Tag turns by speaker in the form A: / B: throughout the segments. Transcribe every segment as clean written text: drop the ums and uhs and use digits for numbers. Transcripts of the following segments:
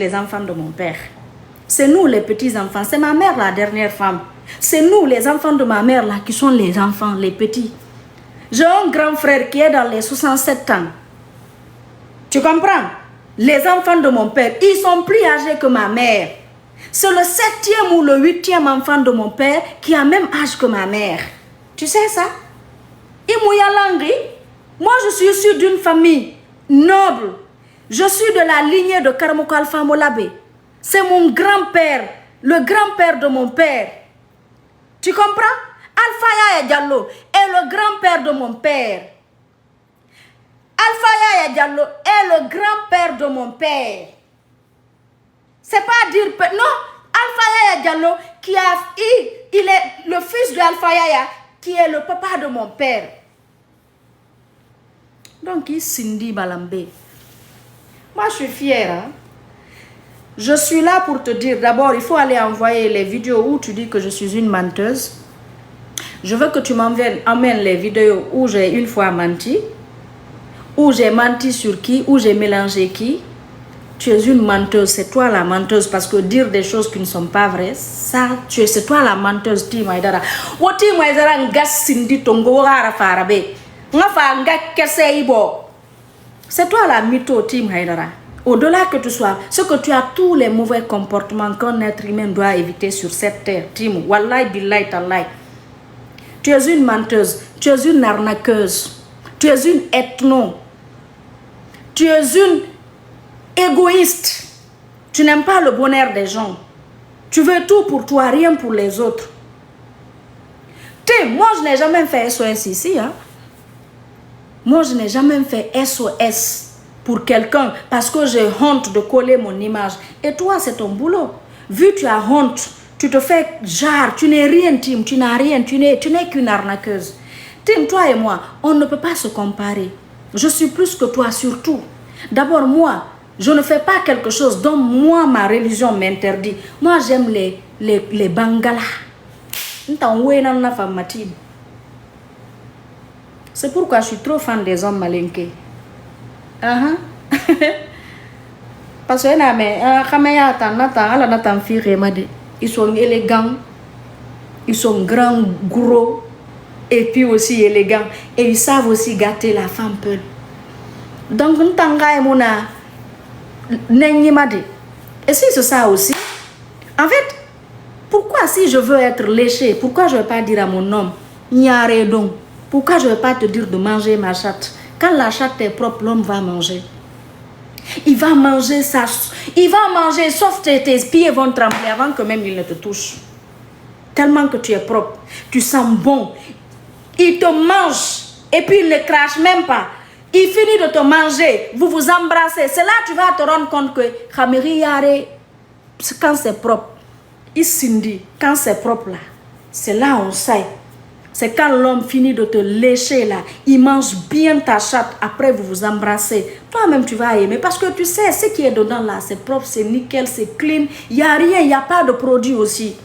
A: les enfants de mon père. C'est nous les petits-enfants. C'est ma mère la dernière femme. C'est nous les enfants de ma mère là qui sont les enfants, les petits. J'ai un grand frère qui est dans les 67 ans. Tu comprends? Les enfants de mon père, ils sont plus âgés que ma mère. C'est le 7e ou le 8e enfant de mon père qui a même âge que ma mère. Tu sais ça? Moi je suis issue d'une famille noble. Je suis de la lignée de Karamoko Alpha Molabé. C'est mon grand-père, le grand-père de mon père. Tu comprends? Alpha Yaya Diallo est le grand-père de mon père. Alpha Yaya Diallo est le grand-père de mon père. C'est pas dire... Non, Alpha Yaya Diallo, il est le fils de Alpha Yaya, qui est le papa de mon père. Donc, il Cindy Balambé. Moi, je suis fière. Hein? Je suis là pour te dire, d'abord, il faut aller envoyer les vidéos où tu dis que je suis une menteuse. Je veux que tu m'emmènes les vidéos où j'ai une fois menti, où j'ai menti sur qui, où j'ai mélangé qui. Tu es une menteuse, c'est toi la menteuse, parce que dire des choses qui ne sont pas vraies, ça, c'est toi la menteuse, Tim Aïdara. Oti Maïdara ngas Cindy Tongo Rara Farabe. C'est toi la mytho, Tim Haïdara. Au-delà que tu sois, ce que tu as tous les mauvais comportements qu'un être humain doit éviter sur cette terre, Tim, Wallahi Billahi Tallahi. Tu es une menteuse, tu es une arnaqueuse, tu es une ethno, tu es une égoïste. Tu n'aimes pas le bonheur des gens. Tu veux tout pour toi, rien pour les autres. Tim, moi je n'ai jamais fait SOS ici, hein. Moi, je n'ai jamais fait SOS pour quelqu'un parce que j'ai honte de coller mon image. Et toi, c'est ton boulot. Vu que tu as honte, tu te fais genre, tu n'es rien, Tim, tu n'as rien, tu n'es qu'une arnaqueuse. Tim, toi et moi, on ne peut pas se comparer. Je suis plus que toi, surtout. D'abord, moi, je ne fais pas quelque chose dont moi, ma religion m'interdit. Moi, j'aime les bangalas. C'est pourquoi je suis trop fan des hommes malinqués. Parce que ils sont élégants, ils sont grands, gros, et puis aussi élégants. Et ils savent aussi gâter la femme peule. Donc, et si c'est ça aussi, en fait, pourquoi si je veux être léché, pourquoi je ne vais pas dire à mon homme, Nyare donc? Pourquoi je ne vais pas te dire de manger ma chatte? Quand la chatte est propre, l'homme va manger. Il va manger ça. Il va manger, sauf tes pieds vont trembler avant que même il ne te touche. Tellement que tu es propre. Tu sens bon. Il te mange. Et puis il ne crache même pas. Il finit de te manger. Vous vous embrassez. C'est là que tu vas te rendre compte que quand c'est propre. Il Cindy, quand c'est propre là. C'est là on sait. C'est quand l'homme finit de te lécher là, il mange bien ta chatte, après vous vous embrassez. Toi-même tu vas aimer parce que tu sais, ce qui est dedans là, c'est propre, c'est nickel, c'est clean. Il n'y a rien, il n'y a pas de produit aussi.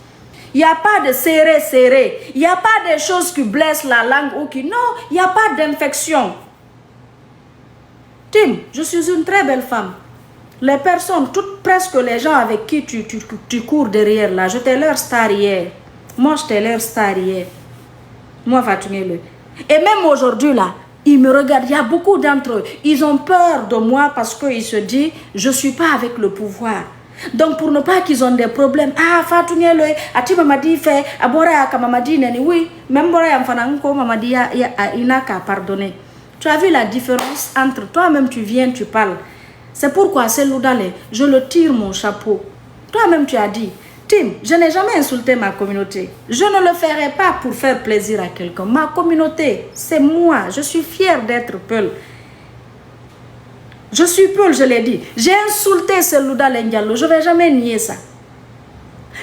A: Il n'y a pas de serré. Il n'y a pas de choses qui blessent la langue ou qui... Non, il n'y a pas d'infection. Tim, je suis une très belle femme. Les personnes, presque les gens avec qui tu cours derrière là, j'étais leur star hier. Moi, j'étais leur star hier. Moi, Fatumele. Et même aujourd'hui, là, ils me regardent. Il y a beaucoup d'entre eux. Ils ont peur de moi parce qu'ils se disent, je ne suis pas avec le pouvoir. Donc, pour ne pas qu'ils ont des problèmes, ah, Fatumele, Ati Mamadi fait, Abora Kamamadi Neni, oui, même Bora Yamfananko, Mamadi, il n'a qu'à pardonner. Tu as vu la différence entre toi-même, tu viens, tu parles. C'est pourquoi, c'est Loudale, je le tire mon chapeau. Toi-même, tu as dit, Tim, je n'ai jamais insulté ma communauté. Je ne le ferai pas pour faire plaisir à quelqu'un. Ma communauté, c'est moi. Je suis fière d'être Peul. Je suis Peul, je l'ai dit. J'ai insulté Selouda Lendialo. Je ne vais jamais nier ça.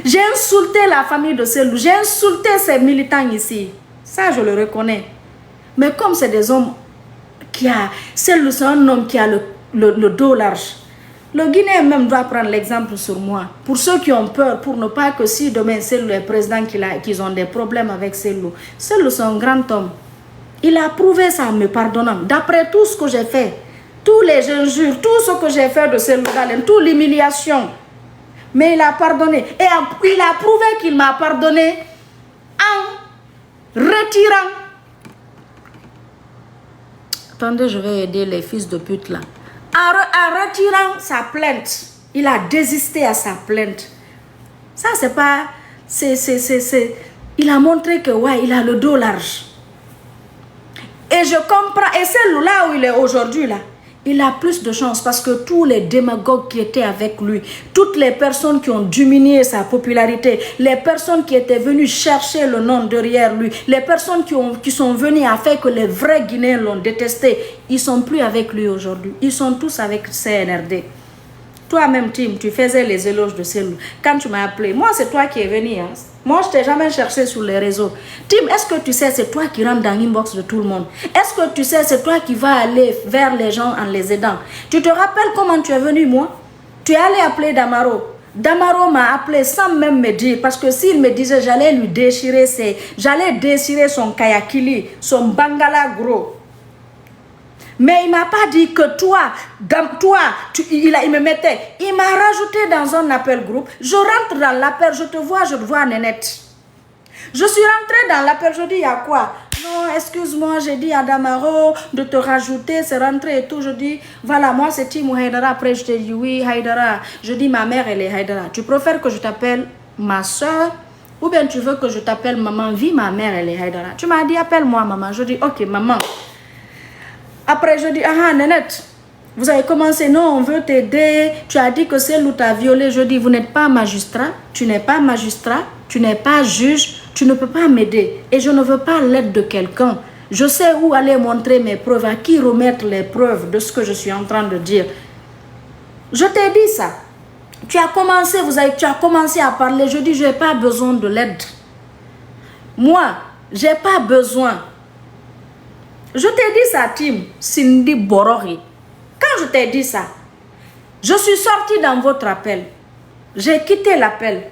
A: J'ai insulté la famille de Selou. J'ai insulté ces militants ici. Ça, je le reconnais. Mais comme c'est des hommes qui a... Selou, c'est un homme qui a le dos large. Le Guinéen même doit prendre l'exemple sur moi. Pour ceux qui ont peur, pour ne pas que si demain c'est le président qu'ils ont des problèmes avec Selou. Selou, c'est un grand homme. Il a prouvé ça en me pardonnant. D'après tout ce que j'ai fait, tous les injures, tout ce que j'ai fait de celui-là, toute l'humiliation. Mais il a pardonné. Et il a prouvé qu'il m'a pardonné en retirant. Attendez, je vais aider les fils de pute là. En retirant sa plainte. Il a désisté à sa plainte. Ça, c'est pas... Il a montré que, ouais, il a le dos large. Et je comprends. Et c'est là où il est aujourd'hui, là. Il a plus de chance parce que tous les démagogues qui étaient avec lui, toutes les personnes qui ont diminué sa popularité, les personnes qui étaient venues chercher le nom derrière lui, les personnes qui sont venues à faire que les vrais Guinéens l'ont détesté, ils ne sont plus avec lui aujourd'hui. Ils sont tous avec CNRD. Toi-même, Tim, tu faisais les éloges de Selou. Quand tu m'as appelé, moi, c'est toi qui es venu. Hein. Moi, je ne t'ai jamais cherché sur les réseaux. Tim, est-ce que tu sais, c'est toi qui rentres dans l'inbox de tout le monde? Est-ce que tu sais, c'est toi qui vas aller vers les gens en les aidant? Tu te rappelles comment tu es venu, moi? Tu es allé appeler Damaro. Damaro m'a appelé sans même me dire, parce que s'il me disait, j'allais lui déchirer, j'allais déchirer son kayakili, son bangala gros. Mais il ne m'a pas dit que toi, il me mettait. Il m'a rajouté dans un appel groupe. Je rentre dans l'appel, je te vois Nénette. Je suis rentrée dans l'appel, je dis, il y a quoi? Non, excuse-moi, j'ai dit à Damaro de te rajouter, c'est rentré et tout. Je dis, voilà, moi c'est Tim Haidara. Après, je te dis, oui, Haidara. Je dis, ma mère, elle est Haidara. Tu préfères que je t'appelle ma soeur ou bien tu veux que je t'appelle maman? Vie, ma mère, elle est Haidara. Tu m'as dit, appelle-moi maman. Je dis, ok, maman. Après, je dis, ah, Nénette, vous avez commencé, non, on veut t'aider. Tu as dit que c'est l'où t'as violé. Je dis, vous n'êtes pas magistrat, tu n'es pas magistrat, tu n'es pas juge, tu ne peux pas m'aider. Et je ne veux pas l'aide de quelqu'un. Je sais où aller montrer mes preuves, à qui remettre les preuves de ce que je suis en train de dire. Je t'ai dit ça. Tu as commencé à parler. Je dis, je n'ai pas besoin de l'aide. Moi, je n'ai pas besoin. Je t'ai dit ça, Tim, Cindy Borori. Quand je t'ai dit ça, je suis sortie dans votre appel. J'ai quitté l'appel.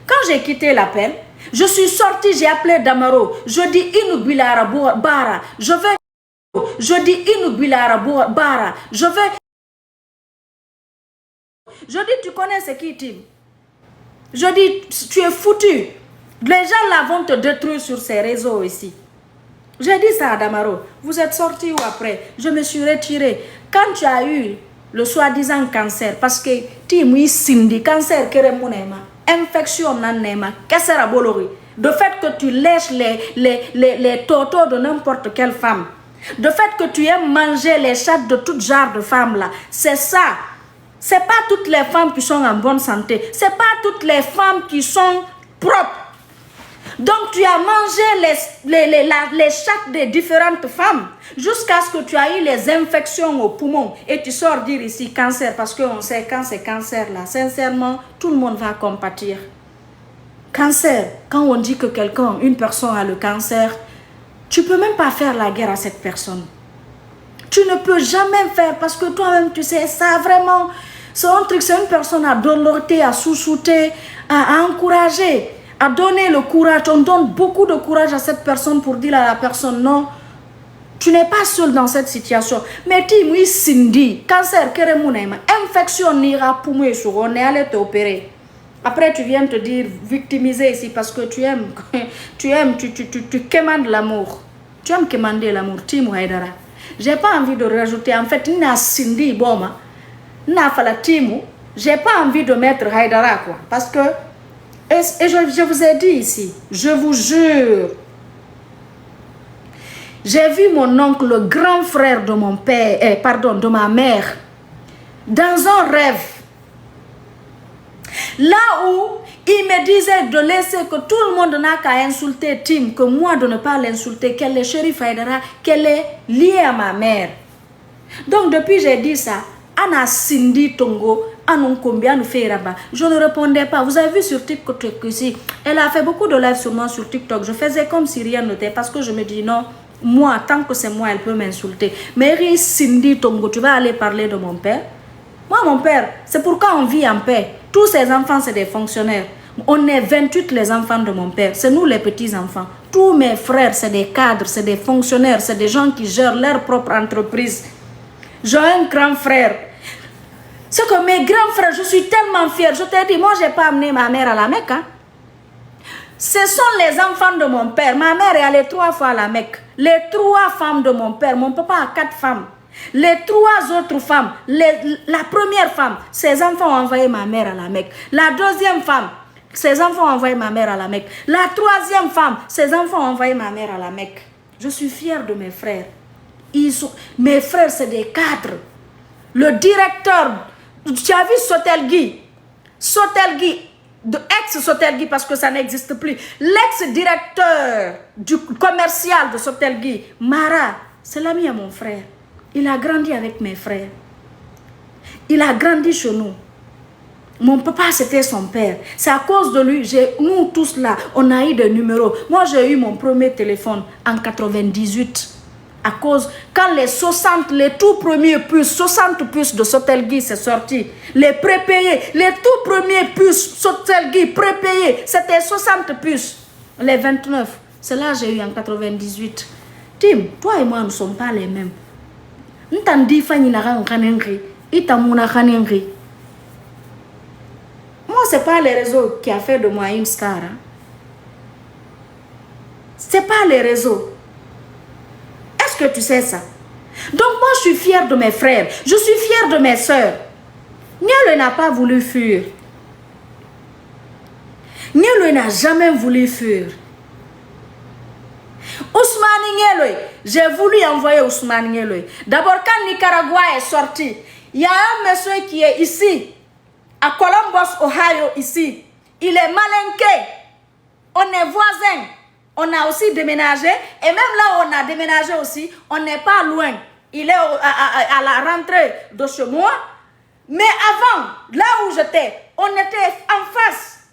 A: Quand j'ai quitté l'appel, je suis sortie, j'ai appelé Damaro. Je dis Inubilara Bara. Je dis Inubilara Bara. Je dis, tu connais ce qui, Tim? Je dis, tu es foutu. Les gens là vont te détruire sur ces réseaux ici. J'ai dit ça à Damaro. Vous êtes sorti ou après? Je me suis retirée. Quand tu as eu le soi-disant cancer, parce que tu m'y sindi, cancer, infection, de fait que tu lèches les totos de n'importe quelle femme, de fait que tu aimes manger les chattes de tout genre de femmes là, c'est ça. C'est pas toutes les femmes qui sont en bonne santé. C'est pas toutes les femmes qui sont propres. Donc tu as mangé les chattes des différentes femmes jusqu'à ce que tu aies eu les infections au poumon et tu sors dire ici cancer parce qu'on sait quand c'est cancer là, sincèrement, tout le monde va compatir. Cancer, quand on dit que quelqu'un, une personne a le cancer, tu ne peux même pas faire la guerre à cette personne. Tu ne peux jamais faire parce que toi-même tu sais ça vraiment, c'est un truc, c'est une personne à dolorter, à sous-souter, à encourager. À donner le courage, on donne beaucoup de courage à cette personne pour dire à la personne non, tu n'es pas seul dans cette situation. Mais dis-moi, Cindy, cancer, infection, n'ira pour moi, on est allé t'opérer. Après, tu viens te dire victimiser ici parce que tu commandes l'amour. Tu aimes commander l'amour, Tim Haidara. J'ai pas envie de rajouter, en fait, n'a Cindy, bon, n'a pas la Tim, j'ai pas envie de mettre Haidara, quoi, parce que. Et je vous ai dit ici, je vous jure, j'ai vu mon oncle, le grand frère de mon père, de ma mère, dans un rêve. Là où il me disait de laisser que tout le monde n'a qu'à insulter Tim, que moi de ne pas l'insulter, qu'elle est Chérif Haidara, qu'elle est liée à ma mère. Donc depuis j'ai dit ça, Anna Cindy Tongo, je ne répondais pas. Vous avez vu sur TikTok ici, elle a fait beaucoup de lives sur moi sur TikTok. Je faisais comme si rien n'était parce que je me dis non, moi, tant que c'est moi, elle peut m'insulter. Mais Cindy Tongo, tu vas aller parler de mon père? Moi, mon père, c'est pourquoi on vit en paix. Tous ses enfants, c'est des fonctionnaires. On est 28 les enfants de mon père. C'est nous les petits-enfants. Tous mes frères, c'est des cadres, c'est des fonctionnaires, c'est des gens qui gèrent leur propre entreprise. J'ai un grand frère. C'est que mes grands frères, je suis tellement fière. Je t'ai dit, moi, je n'ai pas amené ma mère à la Mecque. Hein. Ce sont les enfants de mon père. Ma mère est allée 3 fois à la Mecque. Les 3 femmes de mon père. Mon papa a 4 femmes. Les 3 autres femmes. La première femme, ses enfants ont envoyé ma mère à la Mecque. La deuxième femme, ses enfants ont envoyé ma mère à la Mecque. La troisième femme, ses enfants ont envoyé ma mère à la Mecque. Je suis fière de mes frères. Mes frères, c'est des cadres. Le directeur, tu as vu Sotelgui? Sotelgui, ex-Sotelgui parce que ça n'existe plus. L'ex-directeur du commercial de Sotelgui, Mara, c'est l'ami à mon frère. Il a grandi avec mes frères. Il a grandi chez nous. Mon papa, c'était son père. C'est à cause de lui, nous tous là, on a eu des numéros. Moi, j'ai eu mon premier téléphone en 98. À cause, quand les tout premiers puces, 60 puces de Sotelgui, c'est sorti. Les prépayés, les tout premiers puces Sotelgui, prépayés, c'était 60 puces. Les 29, c'est là que j'ai eu en 98. Tim, toi et moi, nous ne sommes pas les mêmes. Nous t'en dit, moi, ce n'est pas les réseaux qui a fait de moi une star. Hein. Ce n'est pas les réseaux. Est-ce que tu sais ça? Donc moi, je suis fière de mes frères. Je suis fière de mes soeurs. Niel n'a pas voulu fuir. Niel n'a jamais voulu fuir. Ousmane Niel, j'ai voulu envoyer Ousmane Niel. D'abord, quand Nicaragua est sorti, il y a un monsieur qui est ici, à Columbus, Ohio, ici. Il est malinqué. On est voisins. On a aussi déménagé. Et même là où on a déménagé aussi, on n'est pas loin. Il est à la rentrée de chez moi. Mais avant, là où j'étais, on était en face.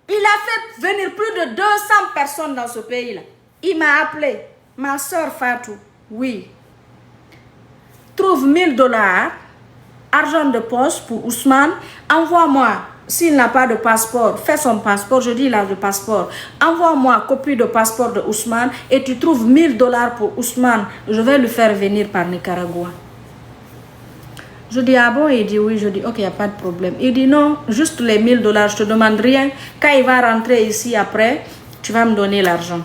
A: Il a fait venir plus de 200 personnes dans ce pays-là. Il m'a appelé. Ma soeur Fatou, oui. Trouve $1000. Argent de poche pour Ousmane, envoie-moi, s'il n'a pas de passeport, fais son passeport, je dis il a le passeport, envoie-moi copie de passeport de Ousmane et tu trouves $1000 pour Ousmane, je vais le faire venir par Nicaragua. Je dis ah bon, il dit oui, je dis ok, il n'y a pas de problème. Il dit non, juste les $1000, je te demande rien, quand il va rentrer ici après, tu vas me donner l'argent.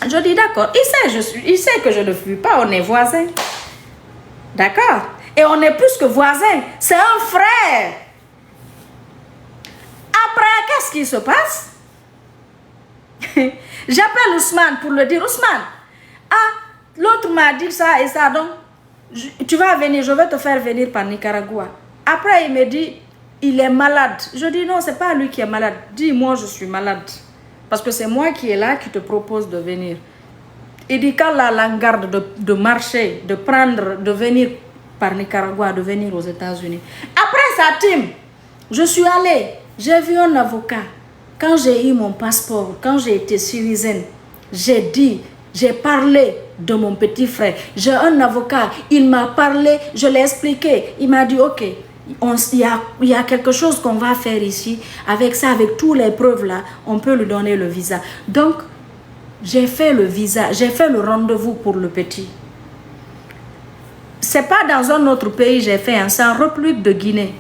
A: Je dis d'accord, il sait que je ne fuis pas, on est voisins. D'accord? Et on est plus que voisins. C'est un frère. Après, qu'est-ce qui se passe? J'appelle Ousmane pour le dire. Ousmane, ah, l'autre m'a dit ça et ça. Donc, tu vas venir, je vais te faire venir par Nicaragua. Après, il me dit, il est malade. Je dis non, c'est pas lui qui est malade. Dis-moi, je suis malade. Parce que c'est moi qui est là qui te propose de venir. Il dit, quand la garde de marcher, de venir par Nicaragua, de venir aux États-Unis. Après ça, Tim, je suis allée, j'ai vu un avocat. Quand j'ai eu mon passeport, quand j'ai été citoyenne, j'ai parlé de mon petit frère. J'ai un avocat, il m'a parlé, je l'ai expliqué. Il m'a dit, ok, il y a quelque chose qu'on va faire ici. Avec ça, avec toutes les preuves là, on peut lui donner le visa. Donc, j'ai fait le visa, j'ai fait le rendez-vous pour le petit. C'est pas dans un autre pays, j'ai fait un sans République de Guinée.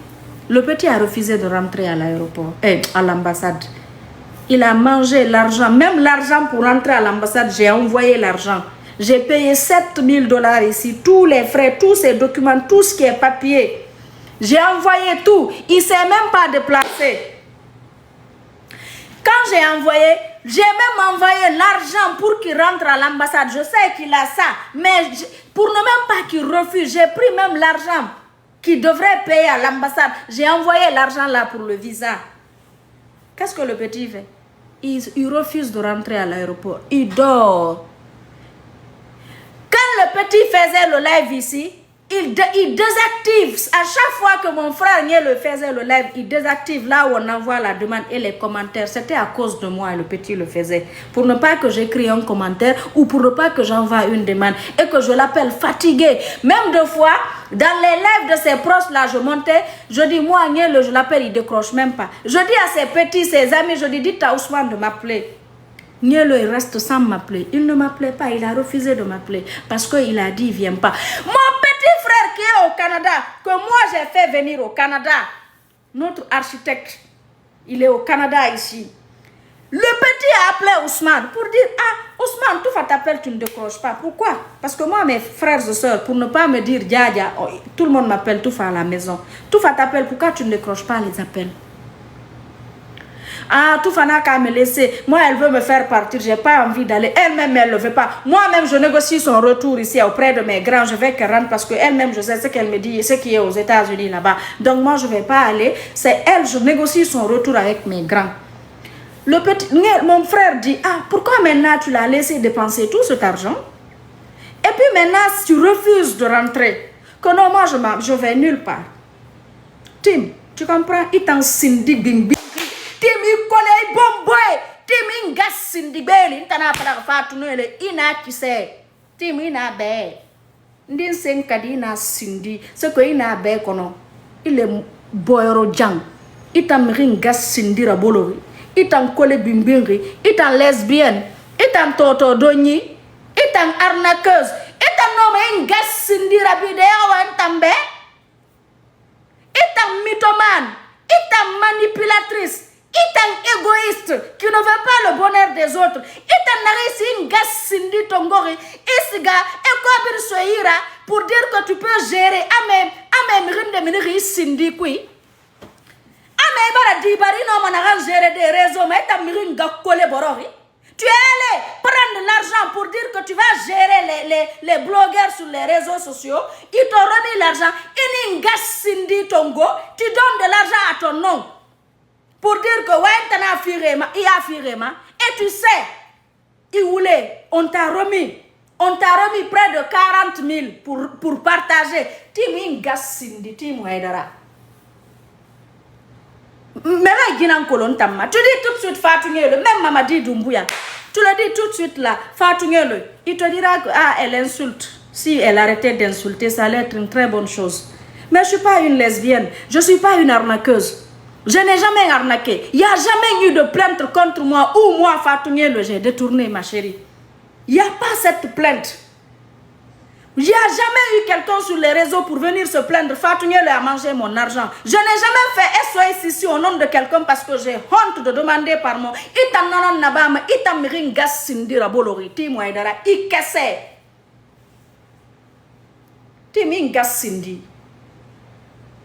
A: Le petit a refusé de rentrer à l'aéroport, à l'ambassade. Il a mangé l'argent, même l'argent pour rentrer à l'ambassade, j'ai envoyé l'argent. J'ai payé $7000 ici, tous les frais, tous ces documents, tout ce qui est papier. J'ai envoyé tout, il ne s'est même pas déplacé. Quand j'ai même envoyé l'argent pour qu'il rentre à l'ambassade. Je sais qu'il a ça, mais pour ne même pas qu'il refuse, j'ai pris même l'argent qu'il devrait payer à l'ambassade. J'ai envoyé l'argent là pour le visa. Qu'est-ce que le petit fait? Il refuse de rentrer à l'aéroport. Il dort. Quand le petit faisait le live ici, il désactive. À chaque fois que mon frère Niel faisait le live, il désactive là où on envoie la demande et les commentaires. C'était à cause de moi, le petit le faisait. Pour ne pas que j'écris un commentaire ou pour ne pas que j'envoie une demande et que je l'appelle fatigué. Même deux fois, dans les lives de ses proches là, je montais, je dis moi Niel, je l'appelle, il décroche même pas. Je dis à ses petits, ses amis, je dis dites à Ousmane de m'appeler. Niel, il reste sans m'appeler. Il ne m'appelait pas, il a refusé de m'appeler parce qu'il a dit il ne vient pas. Mon petit frère qui est au Canada, que moi j'ai fait venir au Canada, notre architecte, il est au Canada ici. Le petit a appelé Ousmane pour dire, ah, Ousmane, tout va t'appeler, tu ne décroches pas. Pourquoi? Parce que moi, mes frères et sœurs, pour ne pas me dire, Dia, oh, tout le monde m'appelle Toufa à la maison. Toufa t'appelle, pourquoi tu ne décroches pas les appels? Ah, Toufa n'a qu'à me laisser. Moi, elle veut me faire partir, j'ai pas envie d'aller. Elle-même, elle ne le veut pas. Moi-même, je négocie son retour ici auprès de mes grands. Je vais qu'elle rentre parce qu'elle-même, je sais ce qu'elle me dit, ce qui est aux États-Unis là-bas. Donc, moi, je ne vais pas aller. C'est elle, je négocie son retour avec mes grands. Le petit, mon frère dit, ah, pourquoi maintenant tu l'as laissé dépenser tout cet argent? Et puis maintenant, si tu refuses de rentrer, que non, moi je vais nulle part. Tim, tu comprends? Il t'en sindi bing bing. Tim, il collait bon boy. Tim, il gas sindi beli. Il t'en a pas la fatou il n'a qui sait. Tim, il n'a bé. Ndin sen kadi na sindi. Ce que il n'a bé kono. Il est boyro jang. Il t'en ring gas sindi rabolo. Itan kole bimbingi, itan lesbienne, itan toto doni, itan arnaqueuse, itan nome ingas sindira bideo entambe, itan mythomane, itan manipulatrice, itan égoïste qui ne veut pas le bonheur des autres, itan narisi ingas sindi tongori, isiga, ekobir soira pour dire que tu peux gérer, amem rinde miniri sindi kui. Tu es allé prendre l'argent pour dire que tu vas gérer les blogueurs sur les réseaux sociaux. Ils t'ont remis l'argent. Tu donnes de l'argent à ton nom pour dire que il a affirmé. Et tu sais, on t'a remis près de 40 000 pour partager. Tu dis tout de suite Fatou Ngelo, même Mamadi Doumbouya, tu le dis tout de suite là, Fatou Ngelo, il te dira que elle insulte. Si elle arrêtait d'insulter, ça allait être une très bonne chose. Mais je ne suis pas une lesbienne, je ne suis pas une arnaqueuse. Je n'ai jamais arnaqué. Il n'y a jamais eu de plainte contre moi ou moi, Fatou Ngelo, j'ai détourné ma chérie. Il n'y a pas cette plainte. Il n'y a jamais eu quelqu'un sur les réseaux pour venir se plaindre. Fatou Ngelo a mangé mon argent. Je n'ai jamais fait SOS ici au nom de quelqu'un parce que j'ai honte de demander pardon. Itam nanan nabama, itam ringas sindira bolori, timo edara, ikese. Timingas sindi.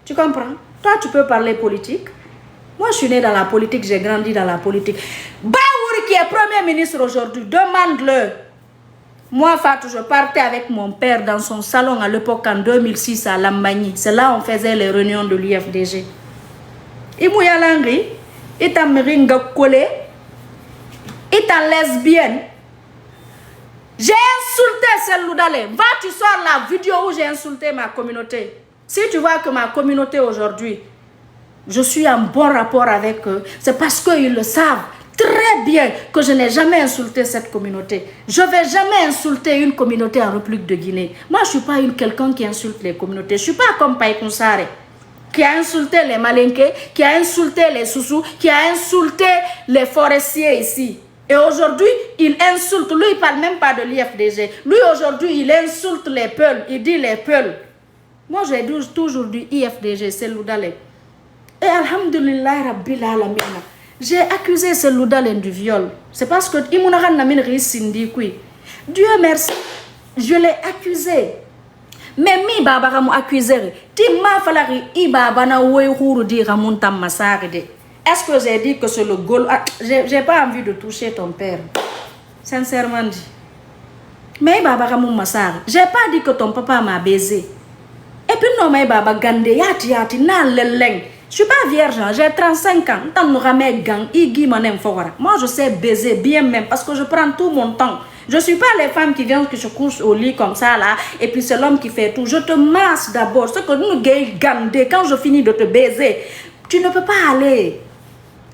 A: Tu comprends? Toi, tu peux parler politique. Moi, je suis né dans la politique, j'ai grandi dans la politique. Baouri qui est premier ministre aujourd'hui, demande-le. Moi, Fatou, je partais avec mon père dans son salon à l'époque en 2006 à Lambagny. C'est là où on faisait les réunions de l'UFDG. Il mouya langri, il t'a meringa collé, il t'a lesbienne. J'ai insulté Seloudale. Va, tu sors la vidéo où j'ai insulté ma communauté. Si tu vois que ma communauté aujourd'hui, je suis en bon rapport avec eux, c'est parce qu'ils le savent très bien que je n'ai jamais insulté cette communauté. Je ne vais jamais insulter une communauté en République de Guinée. Moi, je ne suis pas quelqu'un qui insulte les communautés. Je ne suis pas comme Païkounsare, qui a insulté les Malinké, qui a insulté les Soussous, qui a insulté les forestiers ici. Et aujourd'hui, il insulte. Lui, il ne parle même pas de l'IFDG. Lui, aujourd'hui, il insulte les Peuls. Il dit les Peuls. Moi, j'ai toujours dit IFDG, c'est Loudale. Et alhamdulillah, Rabbil Alamina. J'ai accusé ce Loudalen du viol. C'est parce que Dieu merci, je l'ai accusé. Mais mi baba mu accusé. Ti ma falari i baba na woy huru di ramunta masaride. Est-ce que j'ai dit que c'est le Gaulle? J'ai pas envie de toucher ton père. Sincèrement dit. Mais baba mu masar. J'ai pas dit que ton papa m'a baisé. Et puis non mais baba gande yati na leleng. Je suis pas vierge, j'ai 35 ans. Moi, je sais baiser bien même parce que je prends tout mon temps. Je ne suis pas les femmes qui viennent, qui se couchent au lit comme ça là, et puis c'est l'homme qui fait tout. Je te masse d'abord. Ce que nous gardons, quand je finis de te baiser, tu ne peux pas aller.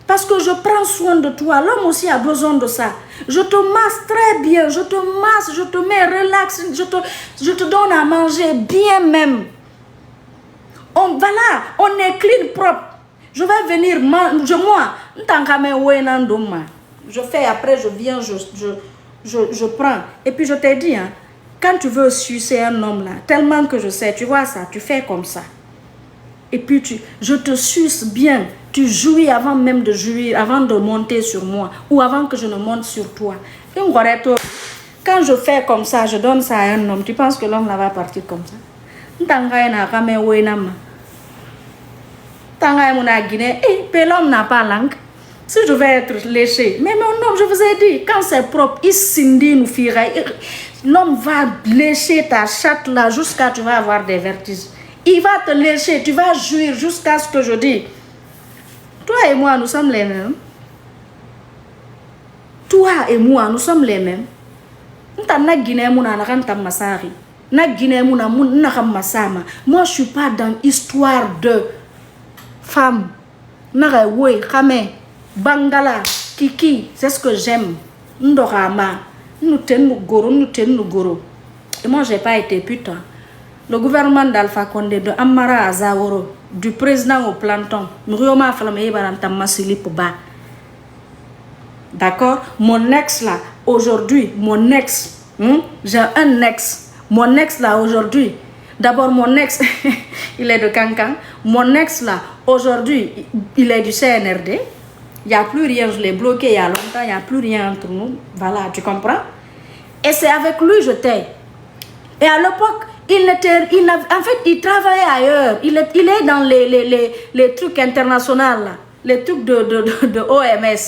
A: Parce que je prends soin de toi. L'homme aussi a besoin de ça. Je te masse très bien. Je te masse, je te mets relax. Je te donne à manger bien même. Voilà, on est clean propre. Je vais venir, je fais après, je viens, je prends. Et puis je t'ai dit, hein, quand tu veux sucer un homme là, tellement que je sais, tu vois ça, tu fais comme ça. Et puis je te suce bien. Tu jouis avant même de jouir, avant de monter sur moi. Ou avant que je ne monte sur toi. Quand je fais comme ça, je donne ça à un homme. Tu penses que l'homme là va partir comme ça? L'homme n'a pas langue. Si je vais être léché, mais mon homme, je vous ai dit, quand c'est propre, il s'indie nous fira. L'homme va lécher ta chatte là jusqu'à tu vas avoir des vertiges. Il va te lécher, tu vas jouir jusqu'à ce que je dis. Toi et moi, nous sommes les mêmes. Toi et moi, nous sommes les mêmes. Moi, je suis pas dans l'histoire de femmes. Bangala, Kiki, c'est ce que j'aime. Ndorama, nous tenons goro. Et moi, j'ai pas été putain. Le gouvernement d'Alpha Condé, de Amara Azaworo, du président au planton, Murioma Flamé Barantama Silipoba. D'accord? Mon ex là, aujourd'hui, mon ex, j'ai un ex. Mon ex là, aujourd'hui, d'abord mon ex, il est de Cancan. Mon ex là, aujourd'hui, il est du CNRD. Il n'y a plus rien, je l'ai bloqué il y a longtemps, il n'y a plus rien entre nous. Voilà, tu comprends? Et c'est avec lui que j'étais. Et à l'époque, en fait, il travaillait ailleurs. Il est dans les trucs internationaux, là. Les trucs de OMS.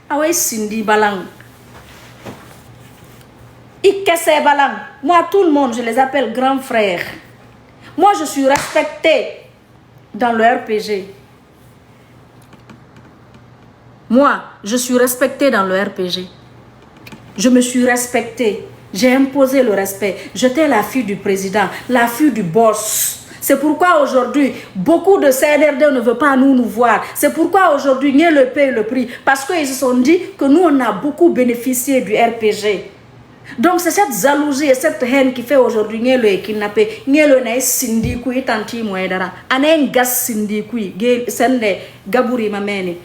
A: Ah oui, Cindy Balang. Ikese Balang. Moi, tout le monde, je les appelle grands frères. Moi, je suis respectée dans le RPG. Moi, je suis respectée dans le RPG. Je me suis respectée. J'ai imposé le respect. J'étais la fille du président, la fille du boss. C'est pourquoi aujourd'hui, beaucoup de CNRD ne veulent pas nous voir. C'est pourquoi aujourd'hui, Niel le paye le prix. Parce qu'ils se sont dit que nous, on a beaucoup bénéficié du RPG. Donc, c'est cette jalousie et cette haine qui fait aujourd'hui Niel est kidnappé. Niel est syndiqué, tanti moedara. Anen gas syndiqué, sende gabouri mamene.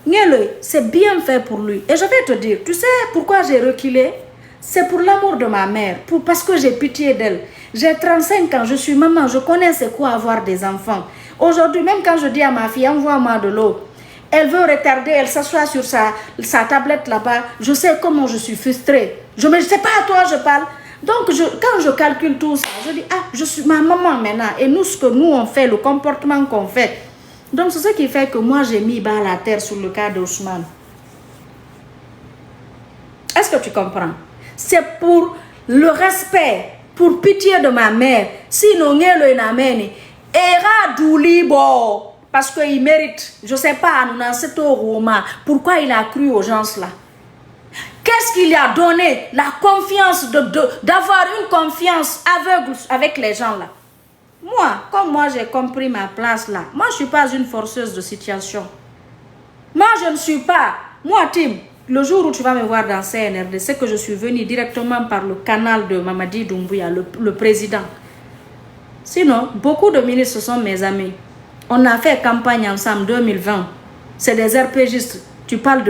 A: Niel, c'est bien fait pour lui. Et je vais te dire, tu sais pourquoi j'ai reculé? C'est pour l'amour de ma mère, parce que j'ai pitié d'elle. J'ai 35 ans, je suis maman, je connais c'est quoi avoir des enfants. Aujourd'hui, même quand je dis à ma fille, envoie-moi de l'eau, elle veut retarder, elle s'assoit sur sa tablette là-bas. Je sais comment je suis frustrée. Je ne sais pas à toi je parle. Donc, quand je calcule tout ça, je dis, ah, je suis ma maman maintenant. Et nous, ce que nous on fait, le comportement qu'on fait. Donc, c'est ce qui fait que moi, j'ai mis bas la terre sur le cas d'Ousmane. Est-ce que tu comprends? C'est pour le respect, pour pitié de ma mère. Sinon, il n'amène. Era doulibo. Parce qu'il mérite. Je ne sais pas, pourquoi il a cru aux gens là. Qu'est-ce qu'il a donné? La confiance, d'avoir une confiance aveugle avec les gens là. Moi, comme moi j'ai compris ma place là, moi je ne suis pas une forceuse de situation. Moi je ne suis pas. Moi Tim, le jour où tu vas me voir dans CNRD, c'est que je suis venue directement par le canal de Mamadi Doumbouya, le président. Sinon, beaucoup de ministres sont mes amis. On a fait campagne ensemble 2020. C'est des RPGistes. Tu parles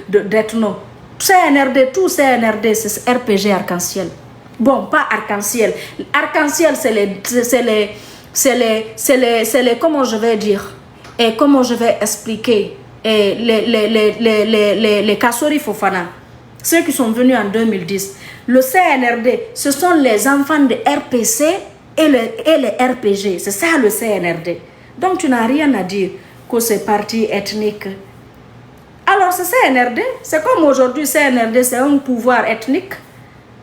A: d'ethno. CNRD, tout CNRD, c'est RPG arc-en-ciel. Bon, pas arc-en-ciel. Arc-en-ciel, c'est les, comment je vais dire, et comment je vais expliquer, et les Kassori Fofana, ceux qui sont venus en 2010. Le CNRD, ce sont les enfants de RPC et les RPG. C'est ça le CNRD. Donc tu n'as rien à dire que ces partis ethniques. Alors ce CNRD, c'est comme aujourd'hui CNRD, c'est un pouvoir ethnique.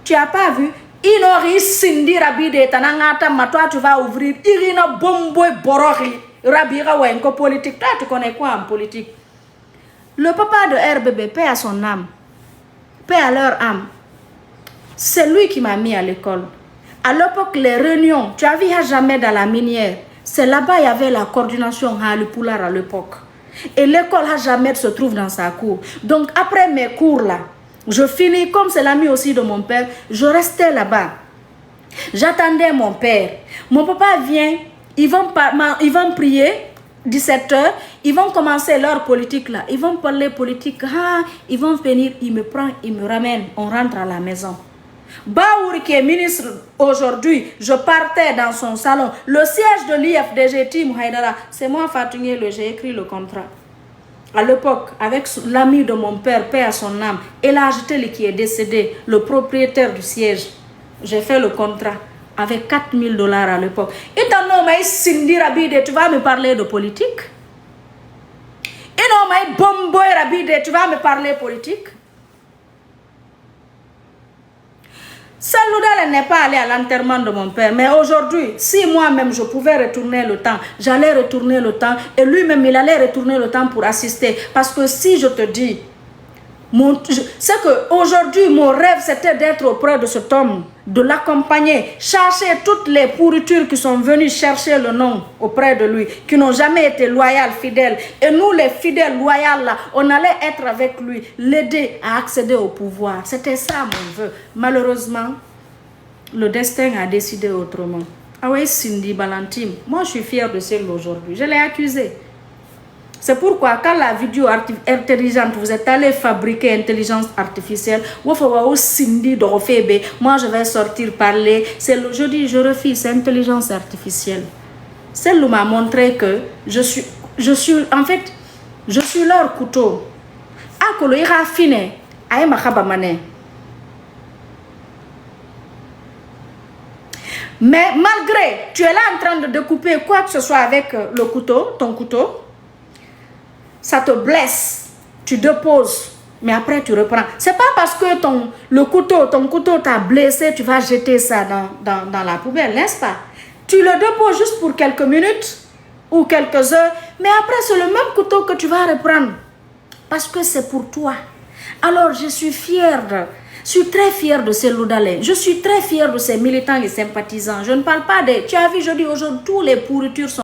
A: Tu n'as pas vu? Inori Sindi Rabide Tanangata, toi tu vas ouvrir Irina Bombo Borori Rabira Wenko politique. Toi tu connais quoi en politique? Le papa de RBB, paix à son âme, paix à leur âme. C'est lui qui m'a mis à l'école. À l'époque, les réunions, tu as vu jamais dans la minière. C'est là-bas il y avait la coordination à Alipular à l'époque. Et l'école jamais se trouve dans sa cour. Donc après mes cours là, je finis, comme c'est l'ami aussi de mon père, je restais là-bas. J'attendais mon père. Mon papa vient, ils vont prier, 17h, ils vont commencer leur politique là. Ils vont parler politique, ils vont venir, ils me prennent, ils me ramènent, on rentre à la maison. Baouri qui est ministre aujourd'hui, je partais dans son salon. Le siège de l'IFDG, Tim Haïdara, c'est moi, Fatouné, j'ai écrit le contrat. À l'époque, avec l'ami de mon père, paix à son âme, et l'agité qui est décédé, le propriétaire du siège. J'ai fait le contrat avec 4 000 $ à l'époque. Et ton nom, Cindy Rabide, tu vas me parler de politique? Et non, Bomboy Rabide, tu vas me parler politique? Salouda n'est pas allé à l'enterrement de mon père, mais aujourd'hui, si moi-même je pouvais retourner le temps, j'allais retourner le temps et lui-même il allait retourner le temps pour assister. Parce que si je te dis, c'est qu'aujourd'hui mon rêve c'était d'être auprès de cet homme, de l'accompagner, chercher toutes les pourritures qui sont venues chercher le nom auprès de lui, qui n'ont jamais été loyales, fidèles. Et nous les fidèles, loyaux là, on allait être avec lui, l'aider à accéder au pouvoir. C'était ça mon vœu. Malheureusement, le destin a décidé autrement. Ah oui, Cindy Balantine, moi je suis fière de celle d'aujourd'hui. Je l'ai accusée. C'est pourquoi quand la vidéo intelligente, vous êtes allé fabriquer intelligence artificielle, moi je vais sortir parler. Je dis, je refuse intelligence artificielle. Celle-là m'a montré que je suis en fait, je suis leur couteau. Mais malgré, tu es là en train de découper quoi que ce soit avec le couteau, ton couteau, ça te blesse, tu déposes, mais après tu reprends. C'est pas parce que ton couteau t'a blessé, tu vas jeter ça dans la poubelle, n'est-ce pas? Tu le déposes juste pour quelques minutes ou quelques heures, mais après c'est le même couteau que tu vas reprendre. Parce que c'est pour toi. Alors je suis fière je suis très fière de ces Loudalais. Je suis très fière de ces militants et sympathisants. Je ne parle pas des... Tu as vu, je dis aujourd'hui, tous les pourritures sont...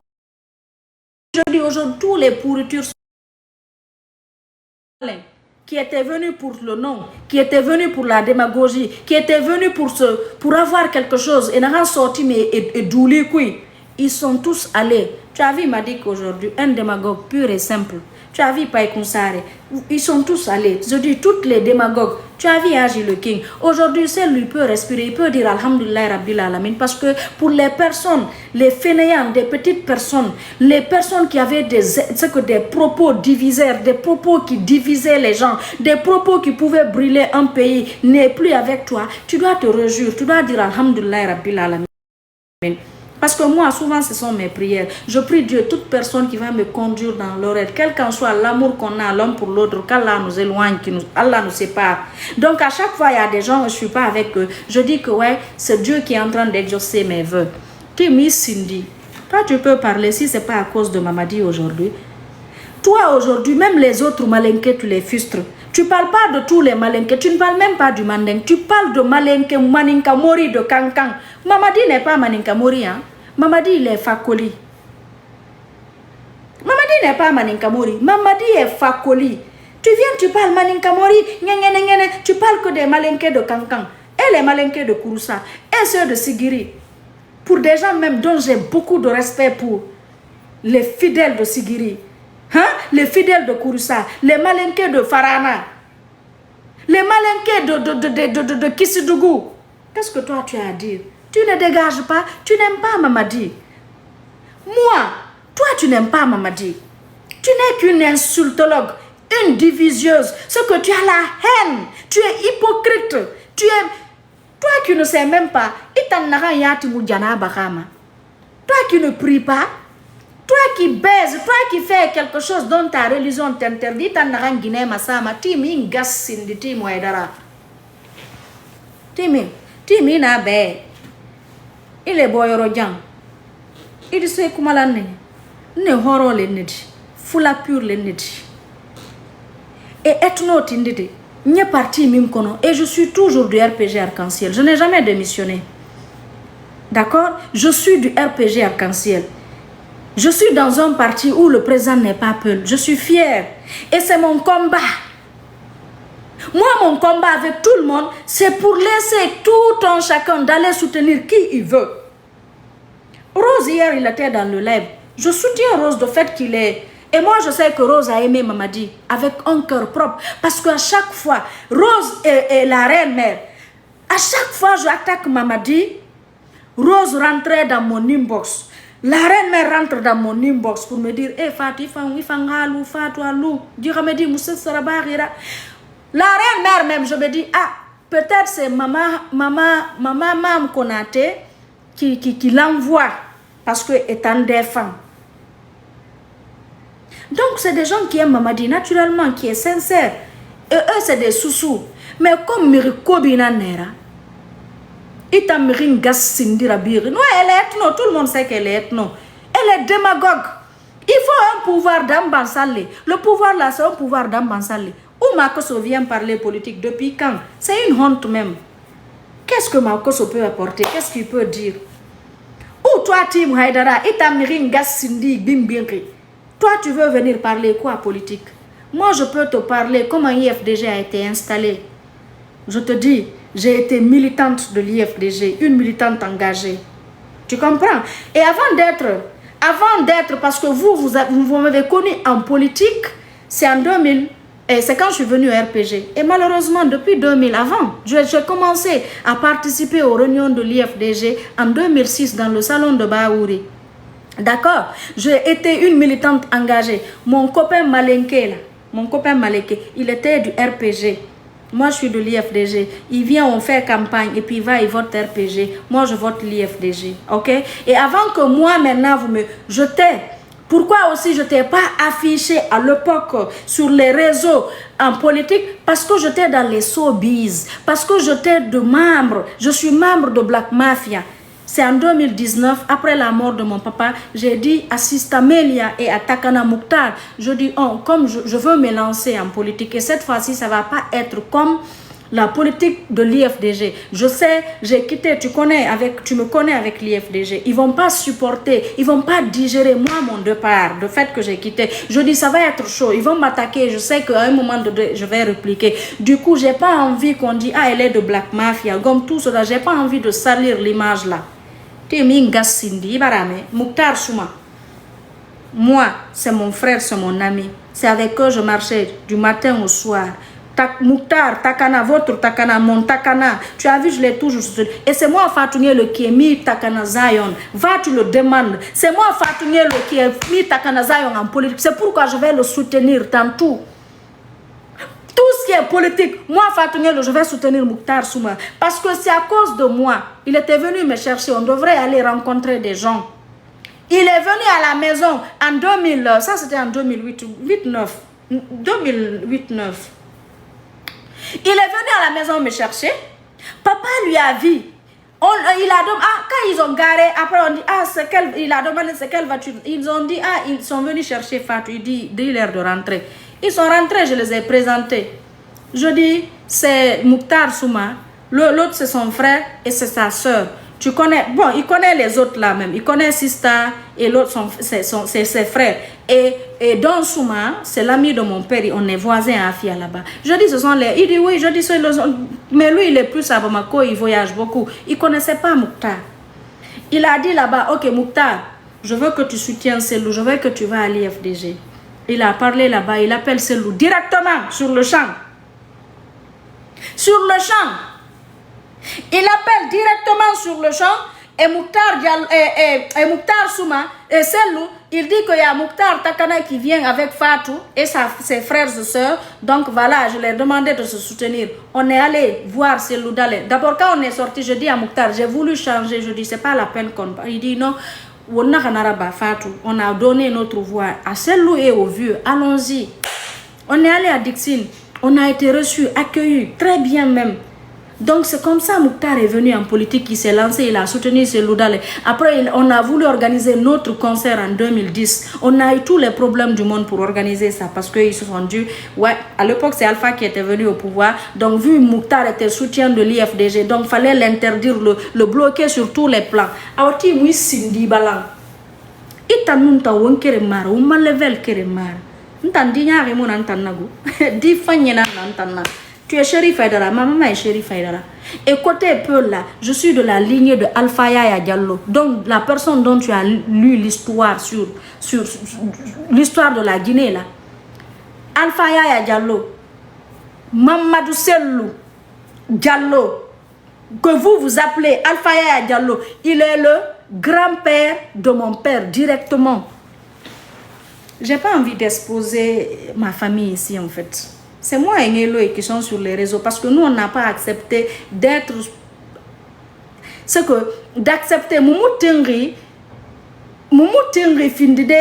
A: qui étaient venus pour le nom, qui étaient venus pour la démagogie, qui étaient venus pour avoir quelque chose, et n'ont sorti et douli kui. Ils sont tous allés. Tu as vu, il m'a dit qu'aujourd'hui, un démagogue pur et simple. Tu as vu Paï Kounsare, ils sont tous allés. Je dis toutes les démagogues. Tu as vu Agi le King. Aujourd'hui, seul lui peut respirer. Il peut dire Alhamdulillah Rabbil Alamin. Parce que pour les personnes, les fainéants, des petites personnes, les personnes qui avaient des propos diviseurs, des propos qui divisaient les gens, des propos qui pouvaient brûler un pays, n'est plus avec toi, tu dois te réjouir. Tu dois dire Alhamdulillah Rabbil Alamin. Parce que moi, souvent, ce sont mes prières. Je prie Dieu, toute personne qui va me conduire dans l'oreille, quel qu'en soit l'amour qu'on a l'un pour l'autre, qu'Allah nous éloigne, Allah nous sépare. Donc, à chaque fois, il y a des gens, je ne suis pas avec eux. Je dis que, ouais, c'est Dieu qui est en train d'exaucer mes vœux. Timi Cindy, toi, tu peux parler si ce n'est pas à cause de Mamadi aujourd'hui. Toi, aujourd'hui, même les autres malinqués, tu les frustres. Tu ne parles pas de tous les malinqués, tu ne parles même pas du manding. Tu parles de malinqué, maninka mori, de kankan. Mamadi n'est pas maninka mori, hein. Mamadi, il est fakoli. Mamadi n'est pas maninka mori. Mamadi est fakoli. Tu viens, tu parles maninka mori, tu parles que des malinqués de kankan. Et les malinqués de Kouroussa. Et ceux de Sigiri. Pour des gens même dont j'ai beaucoup de respect pour. Les fidèles de Sigiri. Hein? Les fidèles de Kouroussa, les malinqués de Farana, les malinqués de Kissidougou. Qu'est-ce que toi tu as à dire? Tu ne dégages pas, tu n'aimes pas Mamadi. Moi, toi tu n'aimes pas Mamadi. Tu n'es qu'une insultologue, une diviseuse. Ce que tu as la haine, tu es hypocrite, tu es... Toi qui ne sais même pas, toi qui ne pries pas, toi qui baises, toi qui fais quelque chose dont ta religion t'interdit, t'en as un Guinée Massama, Timi Ngassin de Timo Edara. Timi n'a bé. Il est boyorojan. Il sait comment l'année. Ne horror l'ennedi. Fula pure l'ennedi. Et ethno tindide. N'y parti mimkono. Et je suis toujours du RPG Arc-en-Ciel. Je n'ai jamais démissionné. D'accord? Je suis du RPG Arc-en-Ciel. Je suis dans un parti où le président n'est pas Peul. Je suis fière. Et c'est mon combat. Moi, mon combat avec tout le monde, c'est pour laisser tout un chacun d'aller soutenir qui il veut. Rose, hier, il était dans le live. Je soutiens Rose de fait qu'il est... Et moi, je sais que Rose a aimé Mamadi avec un cœur propre. Parce qu'à chaque fois, Rose est la reine-mère. À chaque fois je attaque Mamadi, Rose rentrait dans mon inbox. La reine mère rentre dans mon inbox pour me dire Fatou, Fatou Alou, Diramedi Moussa Sarabarira. La reine mère même, je me dis, peut-être c'est maman Konaté qui l'envoie parce que est un défunt. Donc c'est des gens qui aiment Mamadi naturellement, qui est sincère. Et eux c'est des sous-sous. Mais comme Miriko Binanera, Itamirin Gas Sindira Bir, non, elle est ethno, tout le monde sait qu'elle est ethno. Elle est démagogue. Il faut un pouvoir d'Ambansale. Le pouvoir là, c'est un pouvoir d'Ambansale. Où Makoso vient parler politique depuis quand? C'est une honte même. Qu'est-ce que Makoso peut apporter? Qu'est-ce qu'il peut dire? Ou toi, Tim Haidara, Itamirin Gas Sindi Bimbiri. Toi, tu veux venir parler quoi politique? Moi, je peux te parler comment l'IFDG a été installé. Je te dis, j'ai été militante de l'IFDG, une militante engagée. Tu comprends? Et avant d'être, parce que vous m'avez connu en politique, c'est en 2000, et c'est quand je suis venue au RPG. Et malheureusement, depuis 2000, avant, j'ai commencé à participer aux réunions de l'IFDG en 2006 dans le salon de Baouri. D'accord? J'ai été une militante engagée. Mon copain Malenke, il était du RPG. Moi, je suis de l'IFDG. Il vient, on fait campagne et puis il va, il vote RPG. Moi, je vote l'IFDG. OK? Et avant que moi, maintenant, vous me jetez. Pourquoi aussi je t'ai pas affiché à l'époque sur les réseaux en politique? Parce que j'étais dans les showbiz. Parce que j'étais je suis membre de Black Mafia. C'est en 2019, après la mort de mon papa, j'ai dit à Sista Melia et à Takana Mouktar, je dis, comme je veux me lancer en politique, et cette fois-ci, ça ne va pas être comme la politique de l'IFDG. Je sais, j'ai quitté, tu me connais avec l'IFDG. Ils ne vont pas supporter, ils ne vont pas digérer moi mon départ, le fait que j'ai quitté. Je dis, ça va être chaud, ils vont m'attaquer, je sais qu'à un moment donné, je vais répliquer. Du coup, je n'ai pas envie qu'on dise, elle est de Black Mafia, comme tout cela, je n'ai pas envie de salir l'image là. Mouktar Souma. Moi, c'est mon frère, c'est mon ami. C'est avec eux je marchais du matin au soir. Mouktar, Takana, votre Takana, mon Takana. Tu as vu, je l'ai toujours soutenu. Et c'est moi, Fatounie, le qui est mis Takana Zion. Va, tu le demandes. C'est moi, Fatounie, le qui est mis Takana Zion en politique. C'est pourquoi je vais le soutenir dans tout. Tout ce qui est politique, moi, Fatounie, je vais soutenir Mouktar Souma. Parce que c'est à cause de moi. Il était venu me chercher. On devrait aller rencontrer des gens. Il est venu à la maison en 2000. Ça, c'était en 2008-9. 2008-9. Il est venu à la maison me chercher. Papa lui a dit. Il a demandé, quand ils ont garé, après on dit, il a demandé c'est quelle voiture. Ils ont dit, ils sont venus chercher Fatou. Il dit, l'heure de rentrer. Ils sont rentrés, je les ai présentés. Je dis, c'est Mouktar Souma. L'autre, c'est son frère et c'est sa soeur. Tu connais, bon, il connaît les autres là même. Il connaît Sista et l'autre, c'est ses frères. Et Don Souma, c'est l'ami de mon père. On est voisins à Afia là-bas. Je dis, ce sont les... Il dit, oui, je dis, mais lui, il est plus à Bamako, il voyage beaucoup. Il ne connaissait pas Mouktar. Il a dit là-bas, ok, Mouktar, je veux que tu soutiennes Selou, je veux que tu vas à l'IFDG. Il a parlé là-bas, il appelle Selou directement sur le champ. Sur le champ. Il appelle directement sur le champ et Mouktar Souma et Selou, il dit qu'il y a Mouktar Takana qui vient avec Fatou et ses frères et sœurs. Donc voilà, je leur ai demandé de se soutenir. On est allé voir Selou d'aller. D'abord quand on est sorti, je dis à Mouktar, j'ai voulu changer, je dis c'est pas la peine qu'on parle. Il dit non, on a donné notre voix à Selou et aux vieux, allons-y. On est allé à Dixine, on a été reçus, accueillis, très bien même. Donc c'est comme ça Mouktar est venu en politique, il s'est lancé, il a soutenu Selou Dale. Après on a voulu organiser notre concert en 2010. On a eu tous les problèmes du monde pour organiser ça parce qu'ils se sont dit, ouais, à l'époque c'est Alpha qui était venu au pouvoir. Donc vu Mouktar était soutien de l'IFDG, donc il fallait l'interdire, le bloquer sur tous les plans. Aoti mou sindi balang. Ita nunta wonkere mara, uma level kere mara. Ntandi nyari mo nantanago. Di fanyena nantana. Tu es Chérif Aïdara, ma maman est Chérif Aïdara. Et côté peu là, je suis de la lignée de Alpha Yaya Diallo. Donc la personne dont tu as lu l'histoire sur l'histoire de la Guinée là. Alpha Yaya Diallo, Mamadou Selou Diallo, que vous appelez Alpha Yaya Diallo, il est le grand-père de mon père directement. J'ai pas envie d'exposer ma famille ici en fait. C'est moi et Eloy qui sont sur les réseaux parce que nous on n'a pas accepté d'être... C'est que d'accepter Moumou Tengri Findide,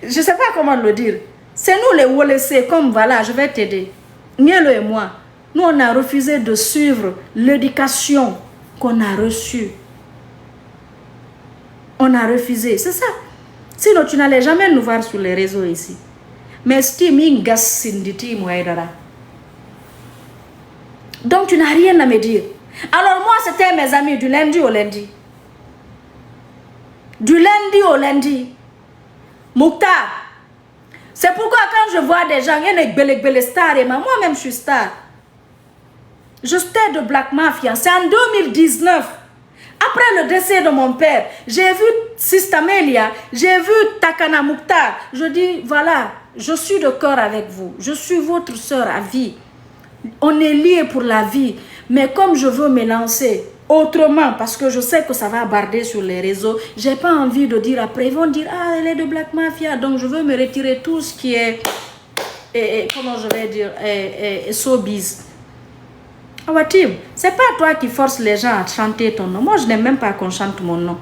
A: je sais pas comment le dire. C'est nous les Wolessé, comme voilà, je vais t'aider. Nielo et moi, nous on a refusé de suivre l'éducation qu'on a reçue. On a refusé, c'est ça. Sinon tu n'allais jamais nous voir sur les réseaux ici. Mais donc tu n'as rien à me dire. Alors moi c'était mes amis du lundi au lundi. Du lundi au lundi. Mouktar. C'est pourquoi quand je vois des gens, il y a des belle stars et moi-même je suis star. Je suis de Black Mafia. C'est en 2019. Après le décès de mon père, j'ai vu Sistamelia, j'ai vu Takana Mouktar. Je dis, voilà, je suis de cœur avec vous. Je suis votre soeur à vie. On est liés pour la vie. Mais comme je veux me lancer autrement, parce que je sais que ça va barder sur les réseaux, j'ai pas envie de dire après, ils vont dire, ah, elle est de Black Mafia, donc je veux me retirer tout ce qui est, comment je vais dire, showbiz. Awatim, c'est pas toi qui force les gens à chanter ton nom. Moi, je n'aime même pas qu'on chante mon nom.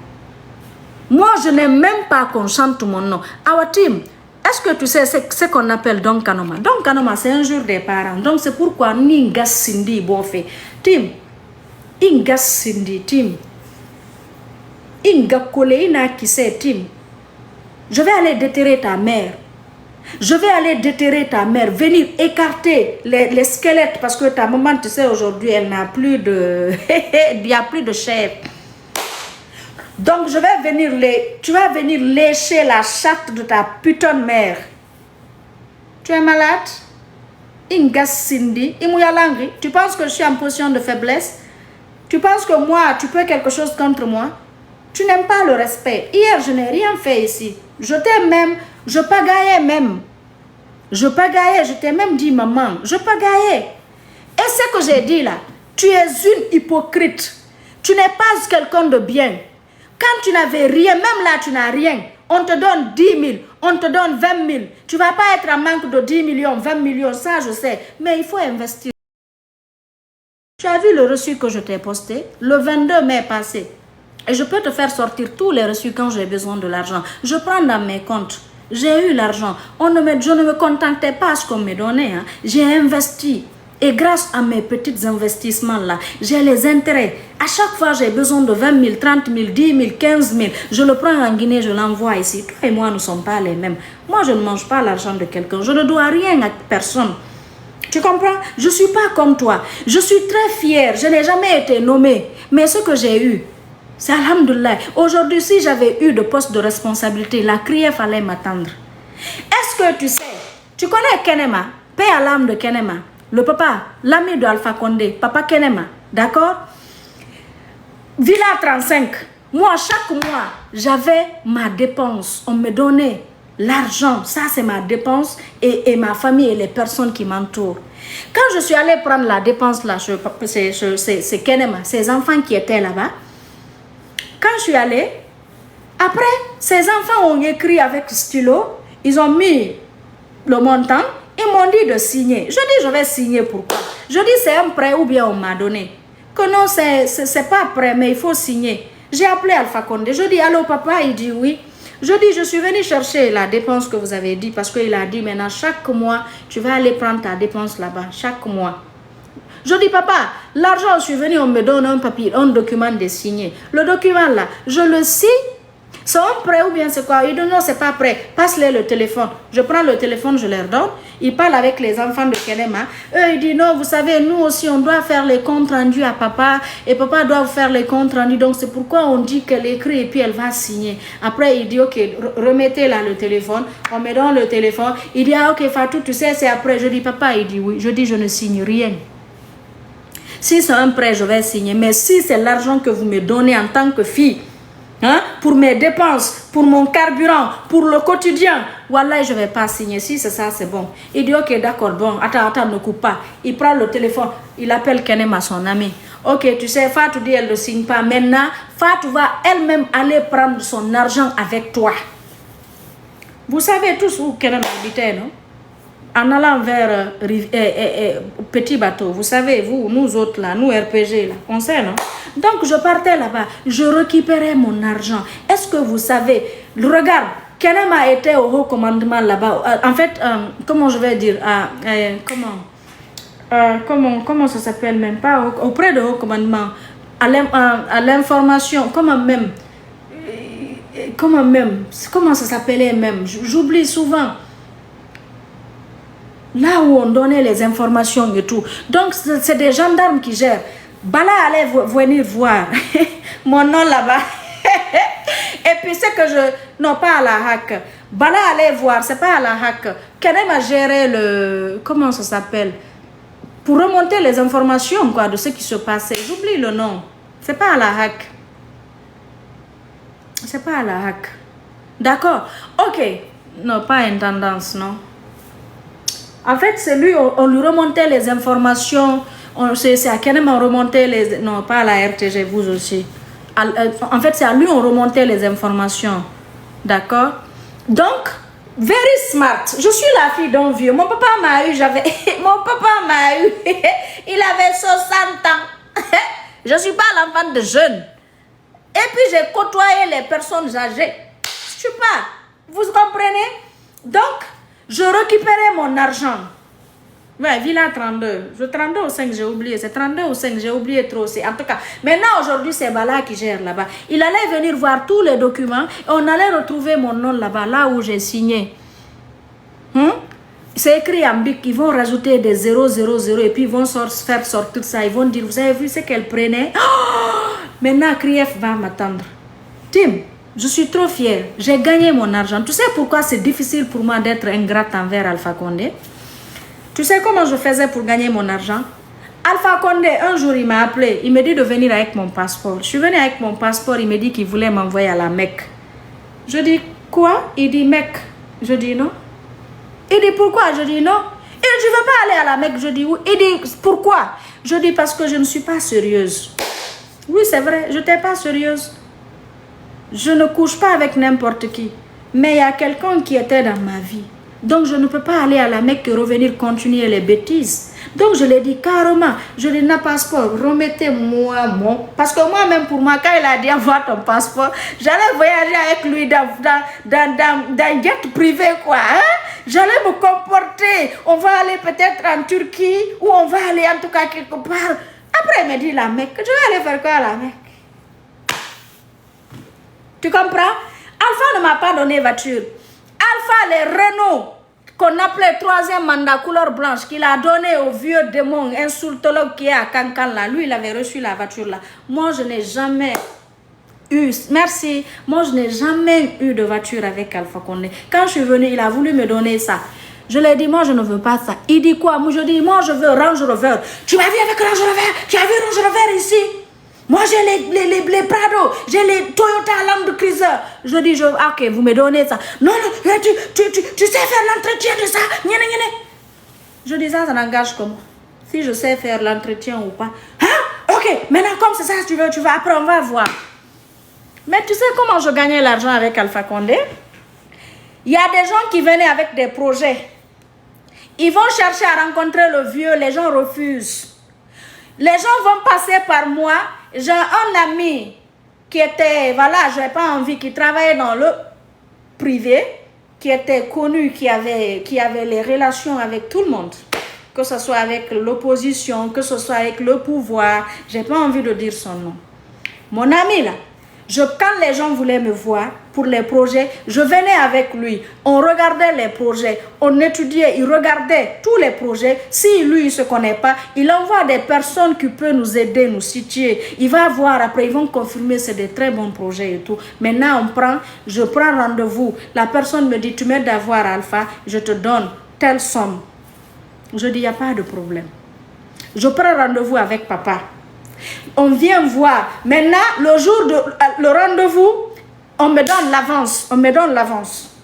A: Moi, je n'aime même pas qu'on chante mon nom. Awatim, est-ce que tu sais ce qu'on appelle Don Kanoma? Don Kanoma, c'est un jour des parents. Donc, c'est pourquoi Ningas Cindy Bofé. Tim, Ingas Cindy, Tim. Inga Koleina qui sait, Tim. Je vais aller déterrer ta mère. Je vais aller déterrer ta mère, venir écarter les squelettes parce que ta maman, tu sais, aujourd'hui, elle n'a plus de... il n'y a plus de chair. Donc, je vais venir tu vas venir lécher la chatte de ta putain de mère. Tu es malade? Ingas Cindy, Imouyalangi, tu penses que je suis en position de faiblesse? Tu penses que moi, tu peux quelque chose contre moi? Tu n'aimes pas le respect. Hier, je n'ai rien fait ici. Je t'ai même... Je pagaillais même. Je pagaillais, je t'ai même dit maman. Je pagaillais. Et ce que j'ai dit là, tu es une hypocrite. Tu n'es pas quelqu'un de bien. Quand tu n'avais rien, même là tu n'as rien, on te donne 10 000, on te donne 20 000. Tu ne vas pas être en manque de 10 millions, 20 millions, ça je sais. Mais il faut investir. Tu as vu le reçu que je t'ai posté le 22 mai passé. Et je peux te faire sortir tous les reçus quand j'ai besoin de l'argent. Je prends dans mes comptes. J'ai eu l'argent. Je ne me contentais pas à ce qu'on me donnait. Hein. J'ai investi. Et grâce à mes petits investissements-là, j'ai les intérêts. À chaque fois, j'ai besoin de 20 000, 30 000, 10 000, 15 000. Je le prends en Guinée, je l'envoie ici. Toi et moi, nous ne sommes pas les mêmes. Moi, je ne mange pas l'argent de quelqu'un. Je ne dois rien à personne. Tu comprends? Je ne suis pas comme toi. Je suis très fière. Je n'ai jamais été nommée. Mais ce que j'ai eu, c'est alhamdoulilah. Aujourd'hui, si j'avais eu de poste de responsabilité, la criée fallait m'attendre. Est-ce que tu sais, tu connais Kenema, paix à l'âme de Kenema, le papa, l'ami de Alpha Condé, papa Kenema, d'accord? Villa 35, moi, chaque mois, j'avais ma dépense. On me donnait l'argent, ça c'est ma dépense et ma famille et les personnes qui m'entourent. Quand je suis allée prendre la dépense là, c'est Kenema, ces enfants qui étaient là-bas, quand je suis allée, après, ces enfants ont écrit avec stylo, ils ont mis le montant, ils m'ont dit de signer. Je dis, je vais signer pourquoi? Je dis, c'est un prêt ou bien on m'a donné. Que non, c'est pas prêt, mais il faut signer. J'ai appelé Alpha Condé, je dis, allô papa, il dit oui. Je dis, je suis venue chercher la dépense que vous avez dit, parce qu'il a dit, maintenant, chaque mois, tu vas aller prendre ta dépense là-bas, chaque mois. Je dis, papa, l'argent, je suis venu, on me donne un papier, un document de signer. Le document là, je le signe. C'est un prêt ou bien c'est quoi? Il dit, non, c'est pas prêt. Passe-les le téléphone. Je prends le téléphone, je leur donne. Ils parlent avec les enfants de Kenema. Eux, ils disent, non, vous savez, nous aussi, on doit faire les comptes rendus à papa. Et papa doit faire les comptes rendus. Donc, c'est pourquoi on dit qu'elle écrit et puis elle va signer. Après, il dit, ok, remettez là le téléphone. On me donne le téléphone. Il dit, ah, ok, Fatou, tu sais, c'est après. Je dis, papa, il dit, oui. Je dis, je ne signe rien. Si c'est un prêt, je vais signer. Mais si c'est l'argent que vous me donnez en tant que fille, hein, pour mes dépenses, pour mon carburant, pour le quotidien, wallah, je ne vais pas signer. Si c'est ça, c'est bon. Il dit, ok, d'accord, bon, attends, ne coupe pas. Il prend le téléphone, il appelle Kenema, son ami. Ok, tu sais, Fatou dit, elle ne signe pas. Maintenant, Fatou va elle-même aller prendre son argent avec toi. Vous savez tous où Kenan habitait, non? En allant vers Petit Bateau. Vous savez, vous, nous autres là, nous RPG là, on sait, non? Donc, je partais là-bas, je récupérais mon argent. Est-ce que vous savez, regarde, Kenan a été au haut commandement là-bas. En fait, comment je vais dire, comment ça s'appelle même pas, auprès de haut commandement, à l'information, comment ça s'appelait même, j'oublie souvent. Là où on donnait les informations et tout. Donc, c'est des gendarmes qui gèrent. Bala allait venir voir mon nom là-bas. Et puis, c'est que non, pas à la hack. Bala allait voir, c'est pas à la hack. Kenan a géré le... Comment ça s'appelle? Pour remonter les informations, quoi, de ce qui se passait. J'oublie le nom. C'est pas à la hack. C'est pas à la hack. D'accord. Ok. Non, pas intendance, non. En fait, c'est lui, on lui remontait les informations. C'est à Kenan on remontait les... Non, pas à la RTG, vous aussi. En fait, c'est à lui on remontait les informations. D'accord? Donc, very smart. Je suis la fille d'un vieux. Mon papa m'a eu, Mon papa m'a eu. Il avait 60 ans. Je ne suis pas l'enfant de jeune. Et puis, j'ai côtoyé les personnes âgées. Je ne suis pas. Vous comprenez? Donc, je récupérais mon argent. Ouais, Villa 32. 32 ou 5, j'ai oublié. C'est 32 ou 5, j'ai oublié trop. En tout cas, maintenant, aujourd'hui, c'est Bala qui gère là-bas. Il allait venir voir tous les documents et on allait retrouver mon nom là-bas, là où j'ai signé. C'est écrit en bic. Ils vont rajouter des 000 et puis ils vont faire sortir ça. Ils vont dire, vous avez vu ce qu'elle prenait? Oh, maintenant, Krief va m'attendre. Tim, je suis trop fière. J'ai gagné mon argent. Tu sais pourquoi c'est difficile pour moi d'être ingrate envers Alpha Condé? Tu sais comment je faisais pour gagner mon argent? Alpha Condé, un jour, il m'a appelé. Il me dit de venir avec mon passeport. Je suis venue avec mon passeport. Il me dit qu'il voulait m'envoyer à la Mecque. Je dis, quoi? Il dit, Mecque. Je dis, non. Il dit, pourquoi? Je dis, non. Il dit, je ne veux pas aller à la Mecque. Je dis, oui. Il dit, pourquoi? Je dis, parce que je ne suis pas sérieuse. Oui, c'est vrai, je n'étais pas sérieuse. Je ne couche pas avec n'importe qui. Mais il y a quelqu'un qui était dans ma vie. Donc, je ne peux pas aller à la Mecque et revenir continuer les bêtises. Donc, je l'ai dit carrément, je n'ai pas passeport, remettez-moi mon... Parce que moi-même, pour moi, quand il a dit avoir ton passeport, j'allais voyager avec lui dans jet privé, quoi. Hein? J'allais me comporter. On va aller peut-être en Turquie ou on va aller en tout cas quelque part. Après, il me dit la Mecque. Je vais aller faire quoi à la Mecque? Tu comprends? Alpha ne m'a pas donné voiture. Alpha, les Renault, qu'on appelait troisième mandat couleur blanche, qu'il a donné au vieux démon insultologue qui est à Cancan là. Lui, il avait reçu la voiture là. Moi, je n'ai jamais eu, merci, moi, je n'ai jamais eu de voiture avec Alpha Condé. Quand je suis venue, il a voulu me donner ça. Je lui ai dit, moi, je ne veux pas ça. Il dit quoi? Moi, je dis, moi, je veux Range Rover. Tu m'as vu avec Range Rover? Tu as vu Range Rover ici? Moi, j'ai les Prado, j'ai les Toyota Land Cruiser. Je dis, ok, vous me donnez ça. Non, non, tu sais faire l'entretien de ça. Je dis, ça n'engage comment? Si je sais faire l'entretien ou pas. Hein? Ok, maintenant, comme c'est ça, tu veux, après, on va voir. Mais tu sais comment je gagnais l'argent avec Alpha Condé? Il y a des gens qui venaient avec des projets. Ils vont chercher à rencontrer le vieux, les gens refusent. Les gens vont passer par moi. J'ai un ami qui était, voilà, je n'ai pas envie, qui travaillait dans le privé, qui était connu, qui avait les relations avec tout le monde. Que ce soit avec l'opposition, que ce soit avec le pouvoir. Je n'ai pas envie de dire son nom. Mon ami là, quand les gens voulaient me voir pour les projets, je venais avec lui. On regardait les projets, on étudiait, il regardait tous les projets. Si lui, il ne se connaît pas, il envoie des personnes qui peuvent nous aider, nous situer. Il va voir après, ils vont confirmer c'est des très bons projets et tout. Maintenant, je prends rendez-vous. La personne me dit, tu m'aides d'avoir Alpha, je te donne telle somme. Je dis, il n'y a pas de problème. Je prends rendez-vous avec papa. On vient voir. Maintenant, le jour de le rendez-vous, on me donne l'avance.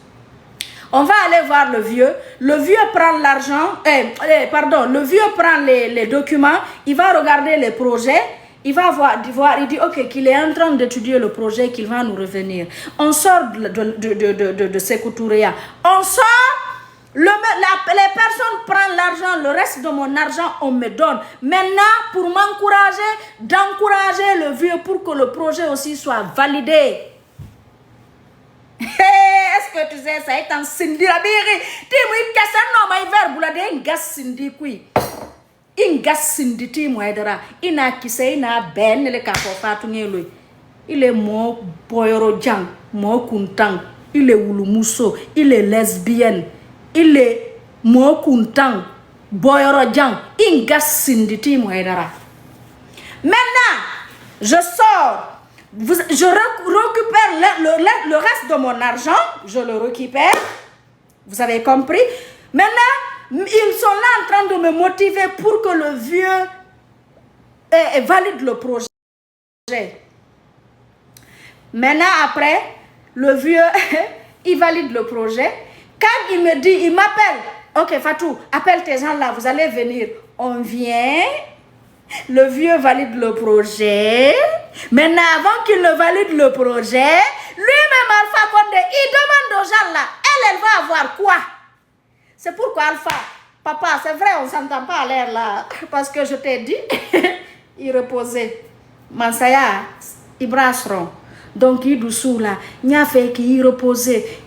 A: On va aller voir le vieux. Le vieux prend l'argent. Le vieux prend les documents. Il va regarder les projets. il va voir, il dit ok, qu'il est en train d'étudier le projet, qu'il va nous revenir. On sort de Sékou Touréa. On sort, les personnes prennent l'argent, le reste de mon argent, on me donne. Maintenant, pour m'encourager, d'encourager le vieux pour que le projet aussi soit validé. Est-ce que tu sais, ça est en Cindy la biri? Dis-moi, qu'est-ce que non, mais vers boulade, un gas Cindy, oui. In gas Cindy, Tim Wedera. Ina kise, ina ben, le capo fatungue, il est mo boyoro jang, mo kuntang, il est oulumuso, il est lesbienne, il est mo kuntang, boyoro jang, in gas Cindy, Tim Wedera. Maintenant, je sors. Je récupère le reste de mon argent, je le récupère, vous avez compris. Maintenant, ils sont là en train de me motiver pour que le vieux valide le projet. Maintenant, après, le vieux, il valide le projet. Quand il me dit, il m'appelle, ok Fatou, appelle tes gens là, vous allez venir. On vient. Le vieux valide le projet. Maintenant, avant qu'il ne valide le projet, lui-même Alpha Condé, il demande aux gens là, elle va avoir quoi? C'est pourquoi Alpha, papa, c'est vrai, on ne s'entend pas à l'air là. Parce que je t'ai dit, il reposait. Mansaya, il brasseron. Donc, il doucou là, il a fait qu'il reposait.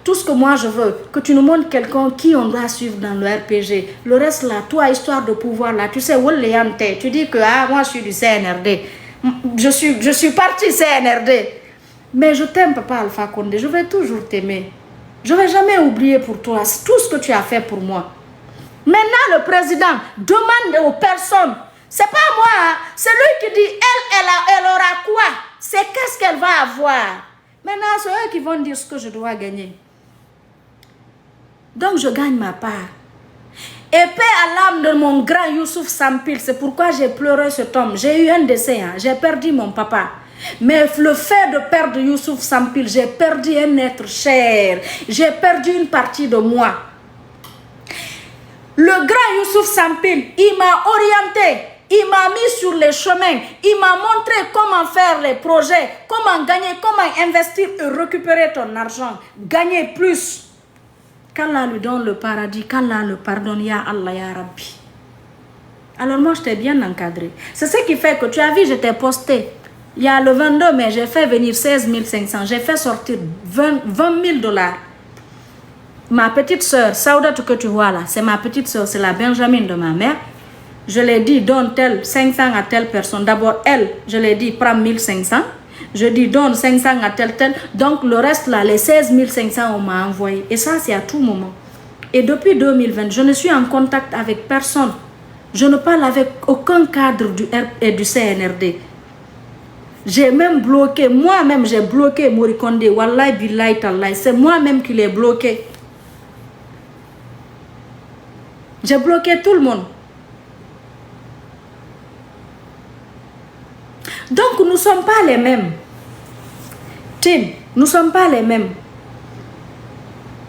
A: Tout ce que moi je veux, que tu nous montres quelqu'un qui on doit suivre dans le RPG. Le reste là, toi, histoire de pouvoir là, tu sais, tu dis que moi je suis du CNRD. Je suis parti CNRD. Mais je t'aime, papa Alpha Condé, je vais toujours t'aimer. Je ne vais jamais oublier pour toi tout ce que tu as fait pour moi. Maintenant, le président demande aux personnes, c'est pas moi, hein, c'est lui qui dit, elle aura quoi? C'est qu'est-ce qu'elle va avoir? Maintenant, c'est eux qui vont dire ce que je dois gagner. Donc, je gagne ma part. Et paix à l'âme de mon grand Youssouf Sampil. C'est pourquoi j'ai pleuré cet homme. J'ai eu un décès. Hein. J'ai perdu mon papa. Mais le fait de perdre Youssouf Sampil, j'ai perdu un être cher. J'ai perdu une partie de moi. Le grand Youssouf Sampil, il m'a orienté. Il m'a mis sur les chemins. Il m'a montré comment faire les projets, comment gagner, comment investir et récupérer ton argent. Gagner plus. Qu'Allah lui donne le paradis, qu'Allah le pardonne, ya Allah, ya Rabbi. Alors moi, je t'ai bien encadré. C'est ce qui fait que tu as vu, je t'ai posté. Il y a le 22 mai, j'ai fait venir 16 500. J'ai fait sortir 20 000 $. Ma petite soeur, Saouda, que tu vois là, c'est ma petite soeur, c'est la Benjamin de ma mère. Je l'ai dit, donne 500 à telle personne. D'abord, elle, je l'ai dit, prends 1500. Je dis, donne 500 à tel. Donc, le reste, là, les 16 500, on m'a envoyé. Et ça, c'est à tout moment. Et depuis 2020, je ne suis en contact avec personne. Je ne parle avec aucun cadre du CNRD. J'ai même bloqué, moi-même, j'ai bloqué Mori Condé. Wallahi, billahi, tallahi. C'est moi-même qui l'ai bloqué. J'ai bloqué tout le monde. Donc, nous ne sommes pas les mêmes. Tim, nous ne sommes pas les mêmes.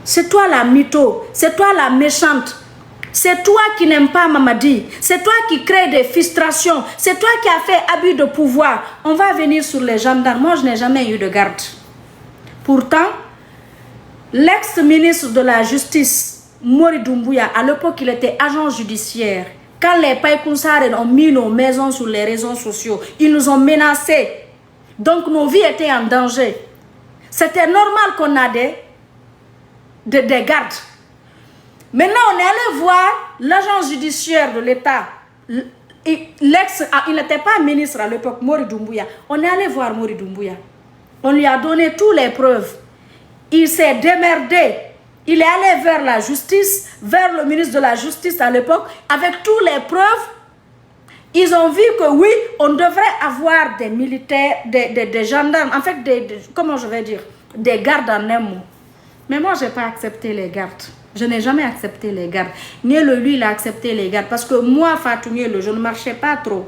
A: C'est toi la mytho, c'est toi la méchante. C'est toi qui n'aimes pas Mamadi. C'est toi qui crée des frustrations. C'est toi qui as fait abus de pouvoir. On va venir sur les gendarmes. Moi, je n'ai jamais eu de garde. Pourtant, l'ex-ministre de la Justice, Mori Doumbouya, à l'époque, il était agent judiciaire. Quand les Païkounsaren ont mis nos maisons sur les réseaux sociaux, ils nous ont menacés. Donc nos vies étaient en danger. C'était normal qu'on a des gardes. Maintenant, on est allé voir l'agent judiciaire de l'État. Il n'était pas ministre à l'époque, Mori Doumbouya. On est allé voir Mori Doumbouya. On lui a donné toutes les preuves. Il s'est démerdé. Il est allé vers la justice, vers le ministre de la Justice à l'époque, avec toutes les preuves. Ils ont vu que oui, on devrait avoir des militaires, des gendarmes, en fait, comment je vais dire, des gardes en un mot. Mais moi, je n'ai pas accepté les gardes. Je n'ai jamais accepté les gardes. Nielo, lui, il a accepté les gardes. Parce que moi, Fatou Nielo, je ne marchais pas trop.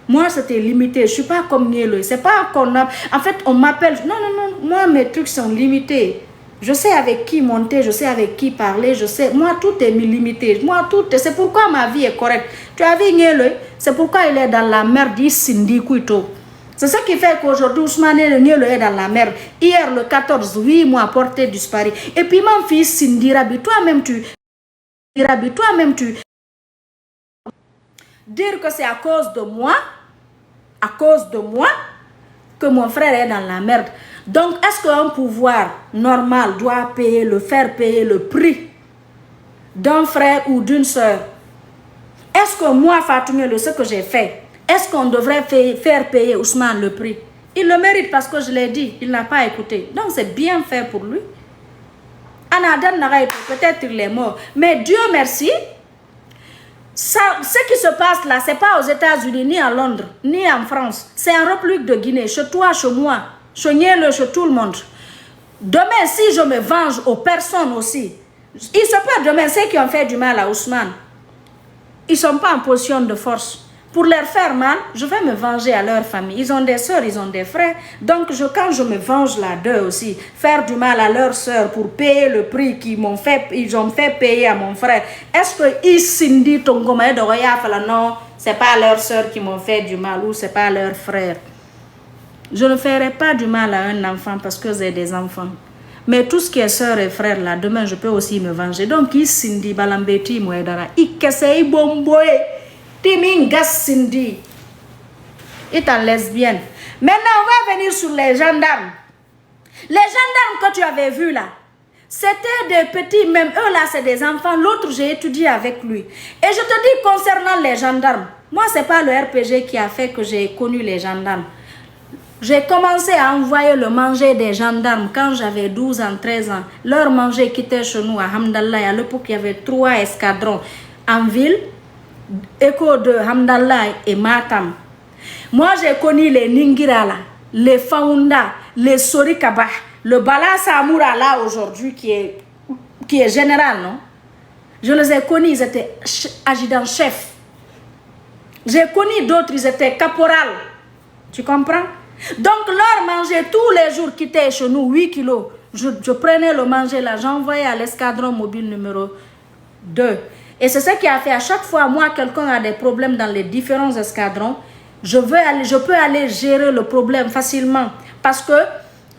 A: Moi, c'était limité. Je ne suis pas comme Nielo. C'est pas qu'on a... En fait, on m'appelle... Non, non, non. Moi, mes trucs sont limités. Je sais avec qui monter, je sais avec qui parler, je sais. Moi, tout est limité. Moi, tout est... C'est pourquoi ma vie est correcte. Tu as vu Nielo, C'est pourquoi il est dans la merde, il Cindy Kuito. C'est ce qui fait qu'aujourd'hui, Ousmane est dans la merde. Hier, le 14, 8 mois porté disparu. Et puis, mon fils Cindy Rabi, toi-même, tu. Dire que c'est à cause de moi, que mon frère est dans la merde. Donc, est-ce qu'un pouvoir normal doit faire payer le prix d'un frère ou d'une soeur? Est-ce que moi, Fatoumé, ce que j'ai fait, est-ce qu'on devrait faire payer Ousmane le prix? Il le mérite parce que je l'ai dit, il n'a pas écouté. Donc, c'est bien fait pour lui. Anadan Naraï, peut-être il est mort. Mais Dieu merci, ça, ce qui se passe là, ce n'est pas aux États-Unis, ni à Londres, ni en France. C'est en République de Guinée, chez toi, chez moi, chez Niel, chez tout le monde. Demain, si je me venge aux personnes aussi, il se peut demain, ceux qui ont fait du mal à Ousmane, ils ne sont pas en position de force. Pour leur faire mal, je vais me venger à leur famille. Ils ont des soeurs, ils ont des frères. Donc, quand je me venge là d'eux aussi, faire du mal à leurs soeurs pour payer le prix qu'ils ont fait payer à mon frère, est-ce que ils Cindy Tongoma de Royal, non, c'est pas leurs soeurs qui m'ont fait du mal ou c'est pas leurs frères. Je ne ferai pas du mal à un enfant parce que j'ai des enfants. Mais tout ce qui est soeur et frère là, demain je peux aussi me venger. Donc, ils Cindy Balambeti Mouedara, ils kessei bomboé. Timingas Cindy est en lesbienne. Maintenant, on va venir sur les gendarmes. Les gendarmes que tu avais vus là, c'était des petits, même eux là, c'est des enfants. L'autre, j'ai étudié avec lui. Et je te dis concernant les gendarmes, moi, c'est pas le RPG qui a fait que j'ai connu les gendarmes. J'ai commencé à envoyer le manger des gendarmes quand j'avais 12 ans, 13 ans. Leur manger quittait chez nous à Hamdallah. À l'époque, il y avait 3 escadrons en ville. Écho de Hamdallah et Matam. Moi, j'ai connu les Ningirala, les Faounda, les Sorikaba, le Bala Samoura là aujourd'hui qui est général, non? Je les ai connus, ils étaient adjudants-chefs. J'ai connu d'autres, ils étaient caporal. Tu comprends? Donc, leur manger tous les jours quittait chez nous 8 kilos. Je prenais le manger là, j'envoyais à l'escadron mobile numéro 2. Et c'est ce qui a fait à chaque fois, moi, quelqu'un a des problèmes dans les différents escadrons, je peux aller gérer le problème facilement. Parce que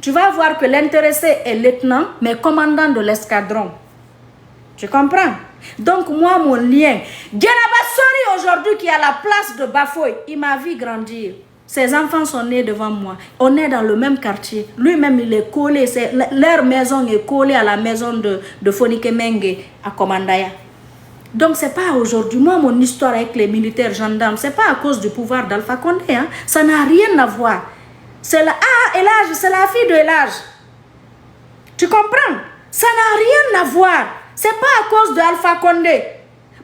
A: tu vas voir que l'intéressé est lieutenant, mais commandant de l'escadron. Tu comprends? Donc, moi, mon lien. Genaba Sori, aujourd'hui, qui est à la place de Bafoy, il m'a vu grandir. Ses enfants sont nés devant moi. On est dans le même quartier. Lui-même, il est collé. Leur maison est collée à la maison de Fonike Menge à Komandaya. Donc, ce n'est pas aujourd'hui. Moi, mon histoire avec les militaires gendarmes, ce n'est pas à cause du pouvoir d'Alpha Condé. Hein. Ça n'a rien à voir. C'est Elage, c'est la fille de Elage. Tu comprends? Ça n'a rien à voir. Ce n'est pas à cause d'Alpha Condé.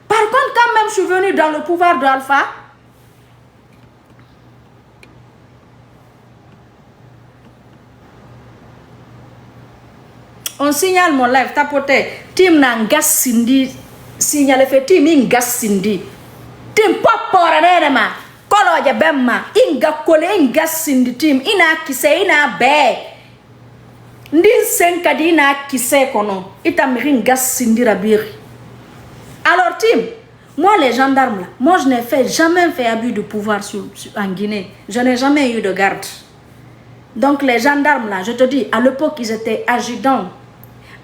A: Par contre, quand même je suis venu dans le pouvoir d'Alpha, on signale mon live, tapoté. Tim Nangas Cindy. Signale fait Tim Ingas Cindy. Tim Papa Renema. Kolo ya Bemma. Inga Kole Ingas Cindy Tim. Ina kise ina be. Ndin senkadi ina kise kono. Itam Ingas Cindy Rabiri. Alors Tim, moi les gendarmes là, moi je n'ai jamais fait abus de pouvoir en Guinée. Je n'ai jamais eu de garde. Donc les gendarmes là, je te dis, à l'époque ils étaient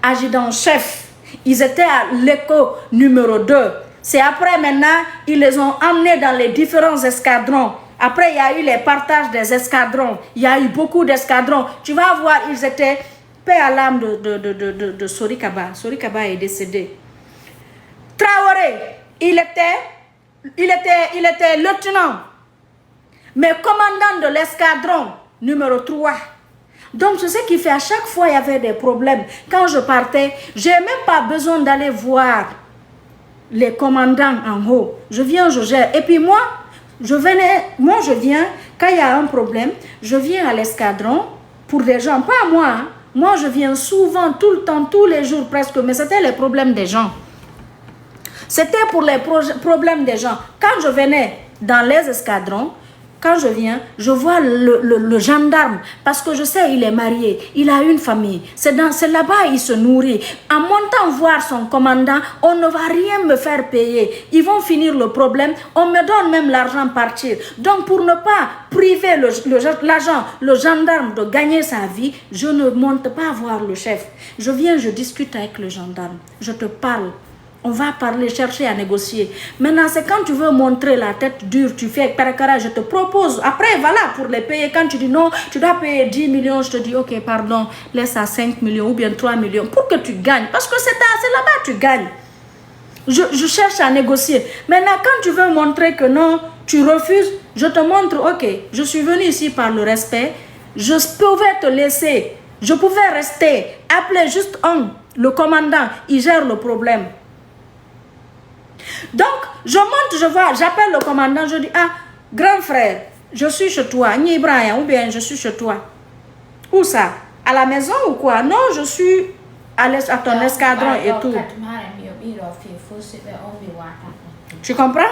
A: adjudants-chefs. Ils étaient à l'écho numéro 2. C'est après maintenant, ils les ont emmenés dans les différents escadrons. Après, il y a eu les partages des escadrons. Il y a eu beaucoup d'escadrons. Tu vas voir, ils étaient paix à l'âme de Sorikaba. Sorikaba est décédé. Traoré, il était lieutenant, mais commandant de l'escadron numéro 3. Donc, c'est ce qui fait à chaque fois, il y avait des problèmes. Quand je partais, je n'ai même pas besoin d'aller voir les commandants en haut. Je viens, je gère. Et puis moi, je viens, quand il y a un problème, je viens à l'escadron pour des gens, pas moi. Hein. Moi, je viens souvent, tout le temps, tous les jours presque, mais c'était les problèmes des gens. C'était pour les problèmes des gens. Quand je venais dans les escadrons, quand je viens, je vois le gendarme, parce que je sais, il est marié, il a une famille. C'est là-bas, il se nourrit. En montant voir son commandant, on ne va rien me faire payer. Ils vont finir le problème, on me donne même l'argent partir. Donc, pour ne pas priver l'agent, le gendarme de gagner sa vie, je ne monte pas voir le chef. Je viens, je discute avec le gendarme, je te parle. On va parler, chercher à négocier. Maintenant, c'est quand tu veux montrer la tête dure, tu fais paracara, je te propose. Après, voilà, pour les payer. Quand tu dis non, tu dois payer 10 millions, je te dis, ok, pardon, laisse à 5 millions ou bien 3 millions pour que tu gagnes. Parce que c'est là-bas que tu gagnes. Je cherche à négocier. Maintenant, quand tu veux montrer que non, tu refuses, je te montre, ok, je suis venu ici par le respect. Je pouvais te laisser. Je pouvais rester. Appeler juste le commandant, il gère le problème. Donc, je monte, je vois, j'appelle le commandant, je dis, ah, grand frère, je suis chez toi, ni Ibrahim, ou bien je suis chez toi. Où ça? À la maison ou quoi? Non, je suis à ton escadron et tout. Tu comprends?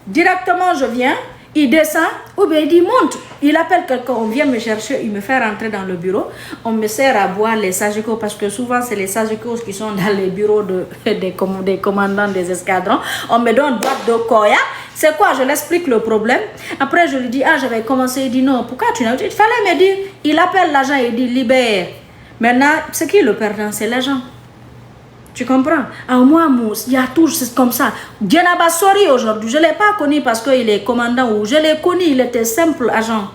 A: Directement, je viens, il descend, ou bien il dit, monte. Il appelle quelqu'un, on vient me chercher, il me fait rentrer dans le bureau. On me sert à boire les sagicos, parce que souvent, c'est les sagicos qui sont dans les bureaux des commandants des escadrons. On me donne une boîte de koya. C'est quoi? Je l'explique le problème. Après, je lui dis, ah, j'avais commencé. Il dit, non, pourquoi tu n'as pas? Il fallait me dire. Il appelle l'agent et il dit, libère. Maintenant, c'est qui le perdant? C'est l'agent. Tu comprends? À moi, il y a tout, c'est comme ça. Djenaba Sori aujourd'hui, je ne l'ai pas connu parce qu'il est commandant ou je l'ai connu, il était simple agent.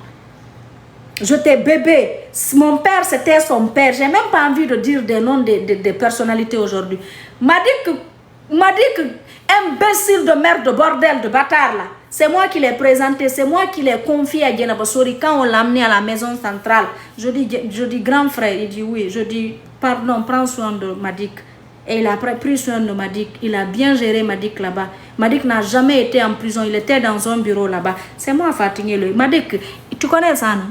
A: J'étais bébé. Mon père, c'était son père. J'ai même pas envie de dire des noms des personnalités aujourd'hui. M'a dit que imbécile de merde, de bordel, de bâtard là. C'est moi qui l'ai présenté, c'est moi qui l'ai confié à Djenaba Sori quand on l'a amené à la maison centrale. Je dis grand frère, il dit oui. Je dis pardon, prends soin de Madik. Et il a pris soin de Madik. Il a bien géré Madik là-bas. Madik n'a jamais été en prison. Il était dans un bureau là-bas. C'est moi, Fatigué. Madik, tu connais ça, non?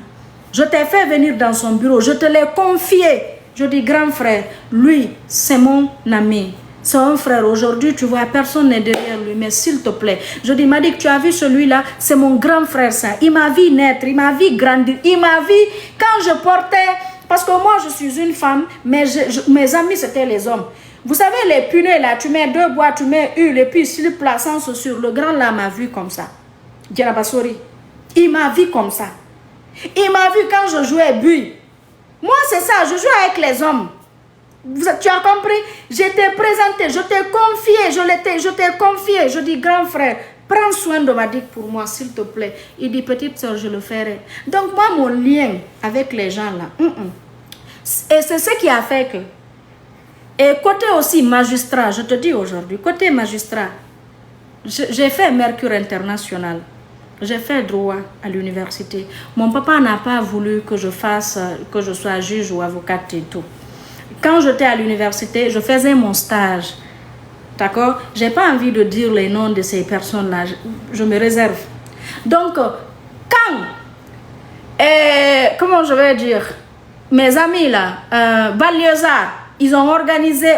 A: Je t'ai fait venir dans son bureau. Je te l'ai confié. Je dis, grand frère, lui, c'est mon ami. C'est un frère. Aujourd'hui, tu vois, personne n'est derrière lui. Mais s'il te plaît, je dis, Madik, tu as vu celui-là? C'est mon grand frère, ça. Il m'a vu naître. Il m'a vu grandir. Il m'a vu quand je portais... Parce que moi, je suis une femme. Mais mes amis, c'était les hommes. Vous savez, les punais là, tu mets 2 bois, tu mets une, et puis si le plaçant sur le grand là m'a vu comme ça. Djenaba Sori. Il m'a vu comme ça. Il m'a vu quand je jouais Bui. Moi, c'est ça, je joue avec les hommes. Tu as compris? J'étais présenté, je t'ai confié, je t'ai confié. Je dis, grand frère, prends soin de Madik pour moi, s'il te plaît. Il dit, petite soeur, je le ferai. Donc, moi, mon lien avec les gens là, et c'est ce qui a fait que. Et côté aussi magistrat, je te dis aujourd'hui, côté magistrat, j'ai fait Mercure International. J'ai fait droit à l'université. Mon papa n'a pas voulu que je sois juge ou avocate et tout. Quand j'étais à l'université, je faisais mon stage. D'accord? J'ai pas envie de dire les noms de ces personnes-là. Je me réserve. Donc, quand, comment je vais dire, mes amis là, Baliosa, ils ont organisé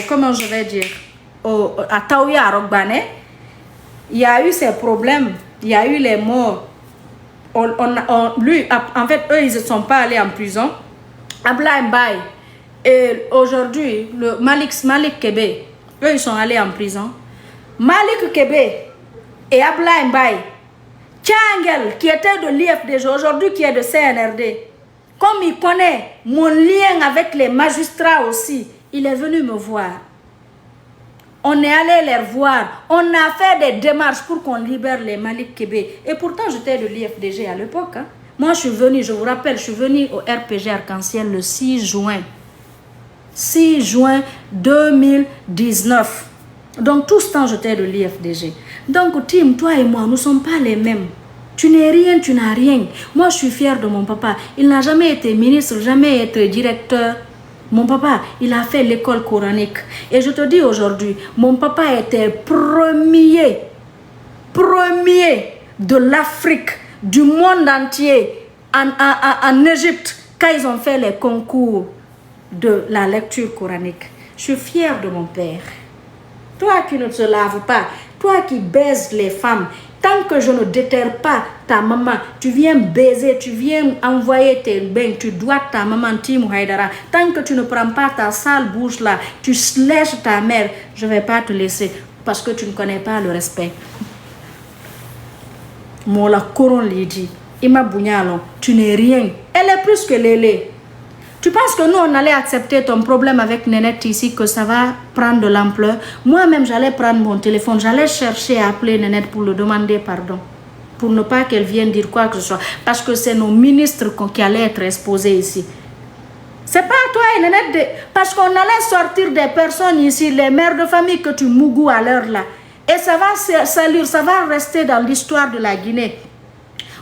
A: comment je vais dire, à Taouya, à Rogbane, il y a eu ces problèmes, il y a eu les morts. Lui, en fait, eux, ils ne sont pas allés en prison. Ablaye Mbaye, et aujourd'hui, le Malik Kébé, eux, ils sont allés en prison. Malik Kébé et Ablaye Mbaye, Tchangel, qui était de l'IFDG, aujourd'hui qui est de CNRD, comme il connaît mon lien avec les magistrats aussi, il est venu me voir. On est allé les voir. On a fait des démarches pour qu'on libère les Malik Kébé. Et pourtant, j'étais de l'IFDG à l'époque. Hein. Moi, je suis venue, je vous rappelle, je suis venue au RPG Arc-en-Ciel le 6 juin. 6 juin 2019. Donc, tout ce temps, j'étais de l'IFDG. Donc, Tim, toi et moi, nous ne sommes pas les mêmes. Tu n'es rien, tu n'as rien. Moi, je suis fière de mon papa. Il n'a jamais été ministre, jamais été directeur. Mon papa, il a fait l'école coranique. Et je te dis aujourd'hui, mon papa était premier de l'Afrique, du monde entier, en Égypte, quand ils ont fait les concours de la lecture coranique. Je suis fière de mon père. Toi qui ne te laves pas, toi qui baises les femmes, Tant que je ne déterre pas ta maman, tu viens baiser, tu viens envoyer tes bains, tu dois ta maman Tim Haidara. Tant que tu ne prends pas ta sale bouche là, tu lèches ta mère, je ne vais pas te laisser parce que tu ne connais pas le respect. Mola Koron Lidi, Ima Bunyalo, tu n'es rien. Elle est plus que Lélé. Tu penses que nous, on allait accepter ton problème avec Nénette ici, que ça va prendre de l'ampleur? Moi-même, j'allais prendre mon téléphone, j'allais chercher à appeler Nénette pour lui demander pardon. Pour ne pas qu'elle vienne dire quoi que ce soit. Parce que c'est nos ministres qui allaient être exposés ici. C'est pas toi, Nénette, parce qu'on allait sortir des personnes ici, les mères de famille que tu mougous à l'heure là. Et ça va salir, ça va rester dans l'histoire de la Guinée.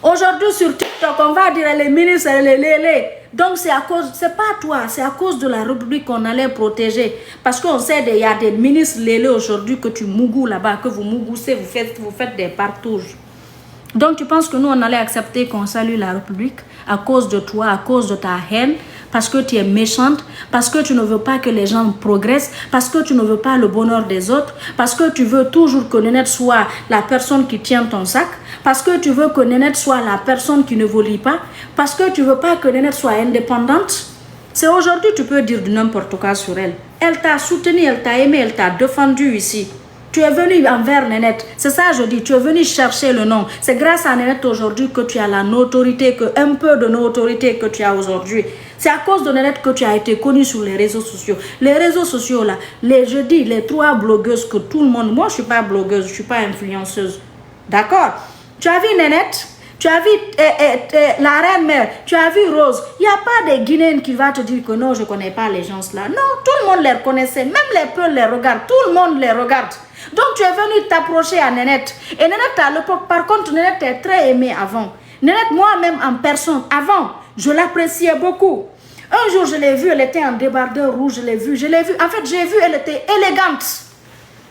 A: Aujourd'hui, sur TikTok, on va dire les ministres, les lélés. Donc, c'est pas toi, c'est à cause de la République qu'on allait protéger. Parce qu'on sait qu'il y a des ministres lélés aujourd'hui que tu mougous là-bas, que vous mougoussez, vous faites des partouches. Donc, tu penses que nous, on allait accepter qu'on salue la République à cause de toi, à cause de ta haine, parce que tu es méchante, parce que tu ne veux pas que les gens progressent, parce que tu ne veux pas le bonheur des autres, parce que tu veux toujours que Nénette soit la personne qui tient ton sac, parce que tu veux que Nénette soit la personne qui ne volit pas, parce que tu veux pas que Nénette soit indépendante. C'est aujourd'hui tu peux dire n'importe quoi sur elle. Elle t'a soutenu, elle t'a aimé, elle t'a défendu ici. Tu es venu envers Nénette. C'est ça je dis, tu es venu chercher le nom. C'est grâce à Nénette aujourd'hui que tu as la notoriété, un peu de notoriété que tu as aujourd'hui. C'est à cause de Nénette que tu as été connue sur les réseaux sociaux. Les réseaux sociaux là, je dis, les 3 blogueuses que tout le monde... Moi je suis pas blogueuse, je suis pas influenceuse. D'accord? Tu as vu Nénette? Tu as vu la reine mère, tu as vu Rose. Il n'y a pas de Guinéens qui va te dire que non, je ne connais pas les gens là. Non, tout le monde les reconnaissait, même les peuples les regardent, tout le monde les regarde. Donc tu es venu t'approcher à Nénette. Et Nénette à l'époque, par contre, Nénette est très aimée avant. Nénette, moi-même en personne, avant, je l'appréciais beaucoup. Un jour, je l'ai vue, elle était en débardeur rouge, je l'ai vue. En fait, j'ai vu, elle était élégante.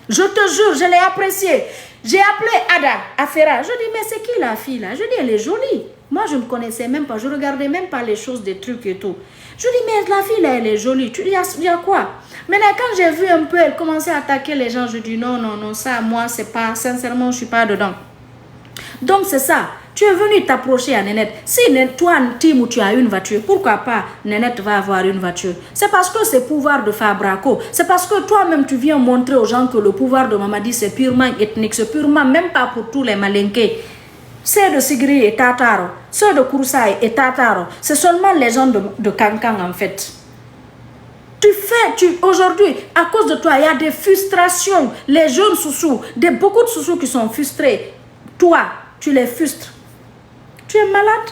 A: Je te jure, je l'ai appréciée. J'ai appelé Ada, Afera. Je dis, mais c'est qui la fille là? Je dis, elle est jolie. Moi, je ne connaissais même pas. Je ne regardais même pas les choses, des trucs et tout. Je dis, mais la fille là, elle est jolie. Tu dis, il y a quoi? Maintenant, quand j'ai vu un peu, elle commençait à attaquer les gens. Je dis, non, non, non, ça, moi, c'est pas... Sincèrement, je ne suis pas dedans. Donc, c'est ça. Tu es venu t'approcher à Nénette. Si toi, Tim, tu as une voiture, pourquoi pas Nénette va avoir une voiture? C'est parce que c'est pouvoir de Fabraco. C'est parce que toi-même, tu viens montrer aux gens que le pouvoir de Mamadi, c'est purement ethnique. C'est purement, même pas pour tous les Malinqués. C'est de Sigri et Tataro. Ceux de Koursaï et Tataro. C'est seulement les gens de Kankan, en fait. Aujourd'hui, à cause de toi, il y a des frustrations. Les jeunes sous-sous, beaucoup de sous-sous qui sont frustrés. Toi, tu les frustres. Tu es malade.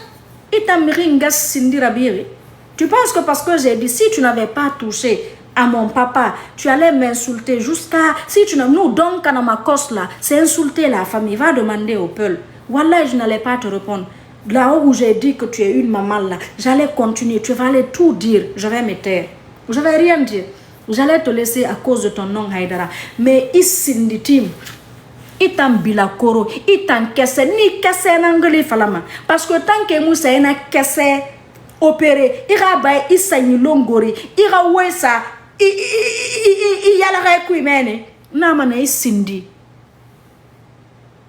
A: Tu penses que parce que j'ai dit, si tu n'avais pas touché à mon papa, tu allais m'insulter jusqu'à... Si tu n'as... Nous, donc, à ma cause là, c'est insulter la famille. Va demander au peuple. Wallah, je n'allais pas te répondre. Là où j'ai dit que tu es une maman là, j'allais continuer. Tu vas aller tout dire. Je vais me taire. Je ne vais rien dire. J'allais te laisser à cause de ton nom, Haidara. Mais ici, Tim, itam bilakoro, itam kese, ni kese n'anglais falama. Parce que tant que Moussa n'a kese opéré, ira bay isa ni longori, ira wesa, yala kuimene, namana isindi.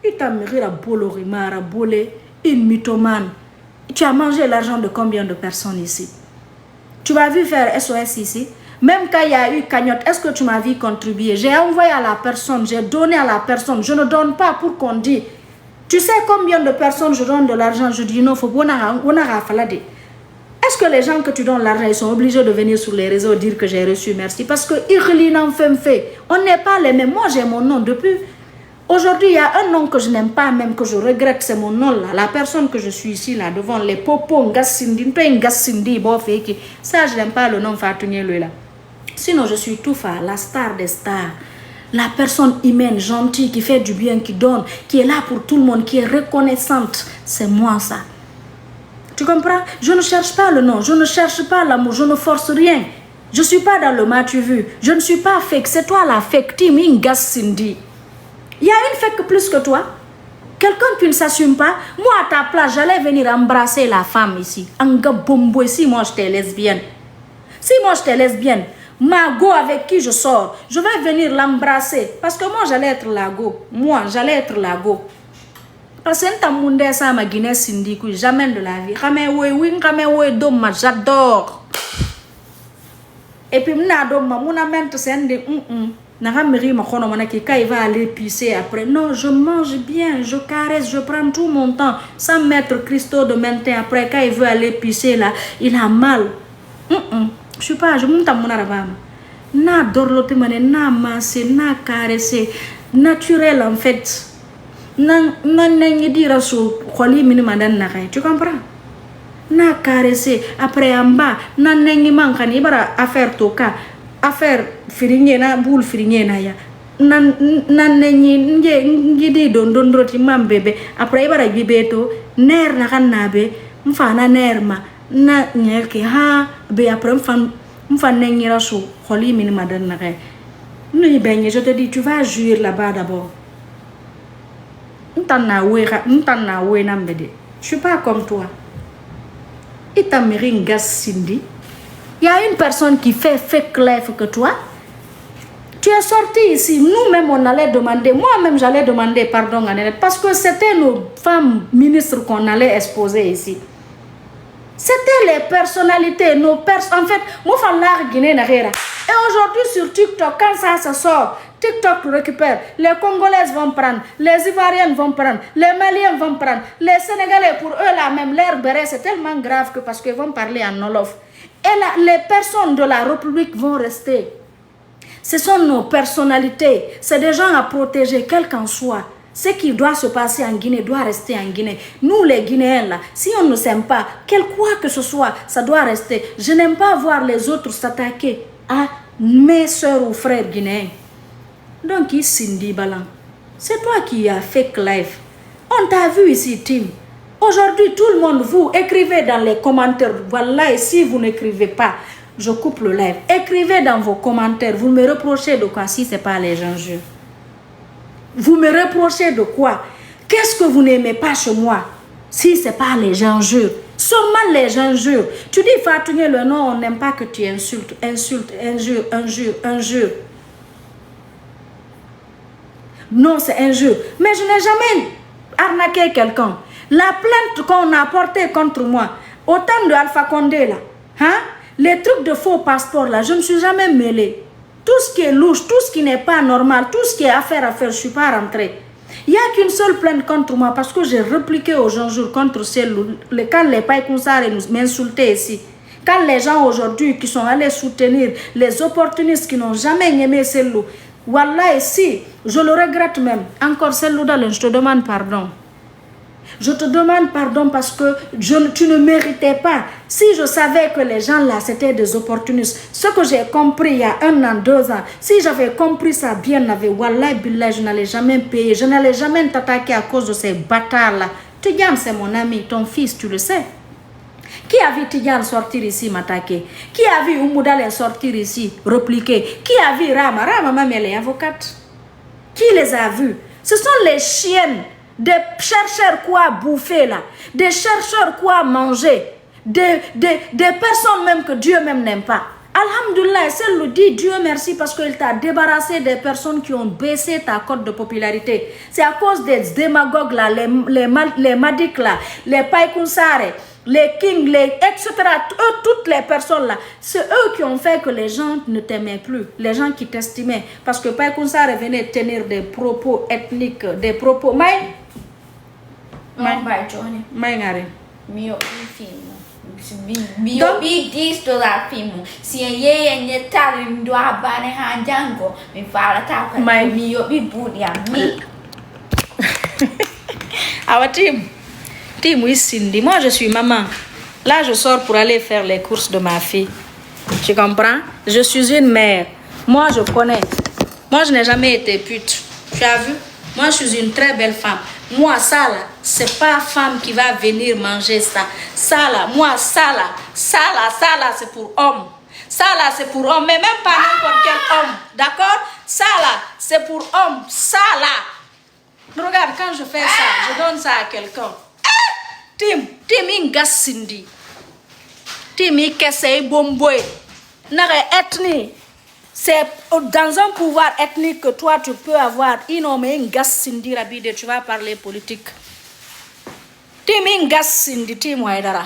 A: Itam rira bolori mara bolé, une mythomane. Tu as mangé l'argent de combien de personnes ici? Tu m'as vu faire SOS ici? Même quand il y a eu cagnotte, est-ce que tu m'as vu contribuer? J'ai envoyé à la personne, j'ai donné à la personne. Je ne donne pas pour qu'on dise. Tu sais combien de personnes je donne de l'argent? Je dis non, faut qu'on a falade. Est-ce que les gens que tu donnes l'argent, ils sont obligés de venir sur les réseaux dire que j'ai reçu merci? Parce que on n'est pas les mêmes. Moi, j'ai mon nom depuis. Aujourd'hui, il y a un nom que je n'aime pas, même que je regrette, c'est mon nom là. La personne que je suis ici là, devant les popos, Ngassindi, ça, je n'aime pas le nom Fatounie là. Sinon, je suis Toufa, la star des stars. La personne humaine, gentille, qui fait du bien, qui donne, qui est là pour tout le monde, qui est reconnaissante. C'est moi ça. Tu comprends? Je ne cherche pas le nom, je ne cherche pas l'amour, je ne force rien. Je ne suis pas dans le match vu. Je ne suis pas fake, c'est toi la fake, Tim Ngassindi. Il y a une fake plus que toi. Quelqu'un qui ne s'assume pas. Moi, à ta place, j'allais venir embrasser la femme ici. Anga bombo, si moi j'étais lesbienne. Si moi j'étais lesbienne, ma go avec qui je sors, je vais venir l'embrasser. Parce que moi, j'allais être la go. Moi, j'allais être la go. Parce que ta monde ça ma Guinée Cindy jamais de la vie. Jamais oui, jamais oui dom j'adore. Et puis m'na dom mon amène tout c'est n'a rameri ma kono mana qui il va aller pisser après. Non, je mange bien, je caresse, je prends tout mon temps sans mettre Christo de maintien après quand il veut aller pisser là, il a mal. Je suis pas, je monte à mon arabam. Na dorlote mané, na masser, na caresser, naturel en fait. Nan nengi dira so kholi mini madan na kay, tu comprends? Na caresser après en bas, nan nengi mankani bara affaire toka, affaire firinye na boule firinye na ya. Nan nengi ngi di don roti mam bébé, après bara bibeto, ner na kan nabe, mfana ner ma na nyelke ha be après mfa nengi raso kholi mini madan na kay. Nous ben je te dis tu vas jouir là-bas d'abord. Je suis pas comme toi. Et ta meringue Cindy. Il y a une personne qui fait fake life que toi. Tu es sorti ici. Nous-mêmes, on allait demander. Moi-même, j'allais demander pardon à Nénet. Parce que c'était nos femmes ministres qu'on allait exposer ici. C'était les personnalités, nos personnes. En fait, moi, je suis Guinée. Et aujourd'hui, sur TikTok, quand ça se sort, TikTok récupère. Les Congolaises vont prendre, les Ivoiriennes vont prendre, les Maliens vont prendre, les Sénégalais, pour eux, là même, l'air béret, c'est tellement grave que parce qu'ils vont parler en Wolof. Et là, les personnes de la République vont rester. Ce sont nos personnalités. C'est des gens à protéger, quel qu'en soit. Ce qui doit se passer en Guinée doit rester en Guinée. Nous, les Guinéens, là, si on ne s'aime pas, quel quoi que ce soit, ça doit rester. Je n'aime pas voir les autres s'attaquer à mes soeurs ou frères guinéens. Donc, Cindy Balan, c'est toi qui as fait life. On t'a vu ici, Tim. Aujourd'hui, tout le monde, vous écrivez dans les commentaires. Voilà, et si vous n'écrivez pas, je coupe le live. Écrivez dans vos commentaires. Vous me reprochez de quoi si ce n'est pas les injures? Vous me reprochez de quoi? Qu'est-ce que vous n'aimez pas chez moi si ce n'est pas les injures? Seulement les injures. Tu dis Fatouné le nom, on n'aime pas que tu insultes. Insulte, injure, injure, injure. Non, c'est injure. Mais je n'ai jamais arnaqué quelqu'un. La plainte qu'on a portée contre moi, autant de Alpha Condé là, hein? Les trucs de faux passeport là, je ne suis jamais mêlée. Tout ce qui est louche, tout ce qui n'est pas normal, tout ce qui est affaire à faire, je ne suis pas rentrée. Il n'y a qu'une seule plainte contre moi parce que j'ai répliqué aux gens contre celle quand les Païkounsare m'insultaient ici. Quand les gens aujourd'hui qui sont allés soutenir les opportunistes qui n'ont jamais aimé celle-là, voilà ici, je le regrette même. Encore celle-là, je te demande pardon. Je te demande pardon parce que tu ne méritais pas. Si je savais que les gens là, c'était des opportunistes, ce que j'ai compris il y a 1 an, 2 ans, si j'avais compris ça bien, Wallah billah, je n'allais jamais payer, je n'allais jamais t'attaquer à cause de ces bâtards là. Tidiane, c'est mon ami, ton fils, tu le sais. Qui a vu Tidiane sortir ici m'attaquer? Qui a vu Oumoudal sortir ici, repliquer? Qui a vu Rama? Rama, même elle est avocate. Qui les a vus? Ce sont les chiennes. Des chercheurs quoi bouffer là, des chercheurs quoi manger, des personnes même que Dieu même n'aime pas. Alhamdulillah, celle le dit Dieu merci parce qu'il t'a débarrassé des personnes qui ont baissé ta cote de popularité. C'est à cause des démagogues là, les Madik là, les Païkounsare, les Kings, etc. Toutes les personnes là, c'est eux qui ont fait que les gens ne t'aimaient plus, les gens qui t'estimaient. Parce que Païkounsare venait tenir des propos ethniques, des propos...
B: Si ye nye tali ndo abane hanjango mi fala ta kwa mi yo bi budia mi.
A: Our team oui Cindy, moi je suis maman. Là je sors pour aller faire les courses de ma fille. Tu comprends? Je suis une mère. Moi je connais. Moi je n'ai jamais été pute. Tu as vu? Moi je suis une très belle femme. Moi ça là, c'est pas femme qui va venir manger ça. Ça là, moi ça là, c'est pour homme. Ça là c'est pour homme, mais même pas n'importe quel homme. D'accord? Ça là, c'est pour homme. Ça là. Regarde, quand je fais ça, je donne ça à quelqu'un. Tim ingas Cindy. Tim ikese bomboy. Nare ethnie. C'est dans un pouvoir ethnique que toi tu peux avoir. Inome ingas Cindy Rabide, tu vas parler politique. Team Ingas in the team Haidara.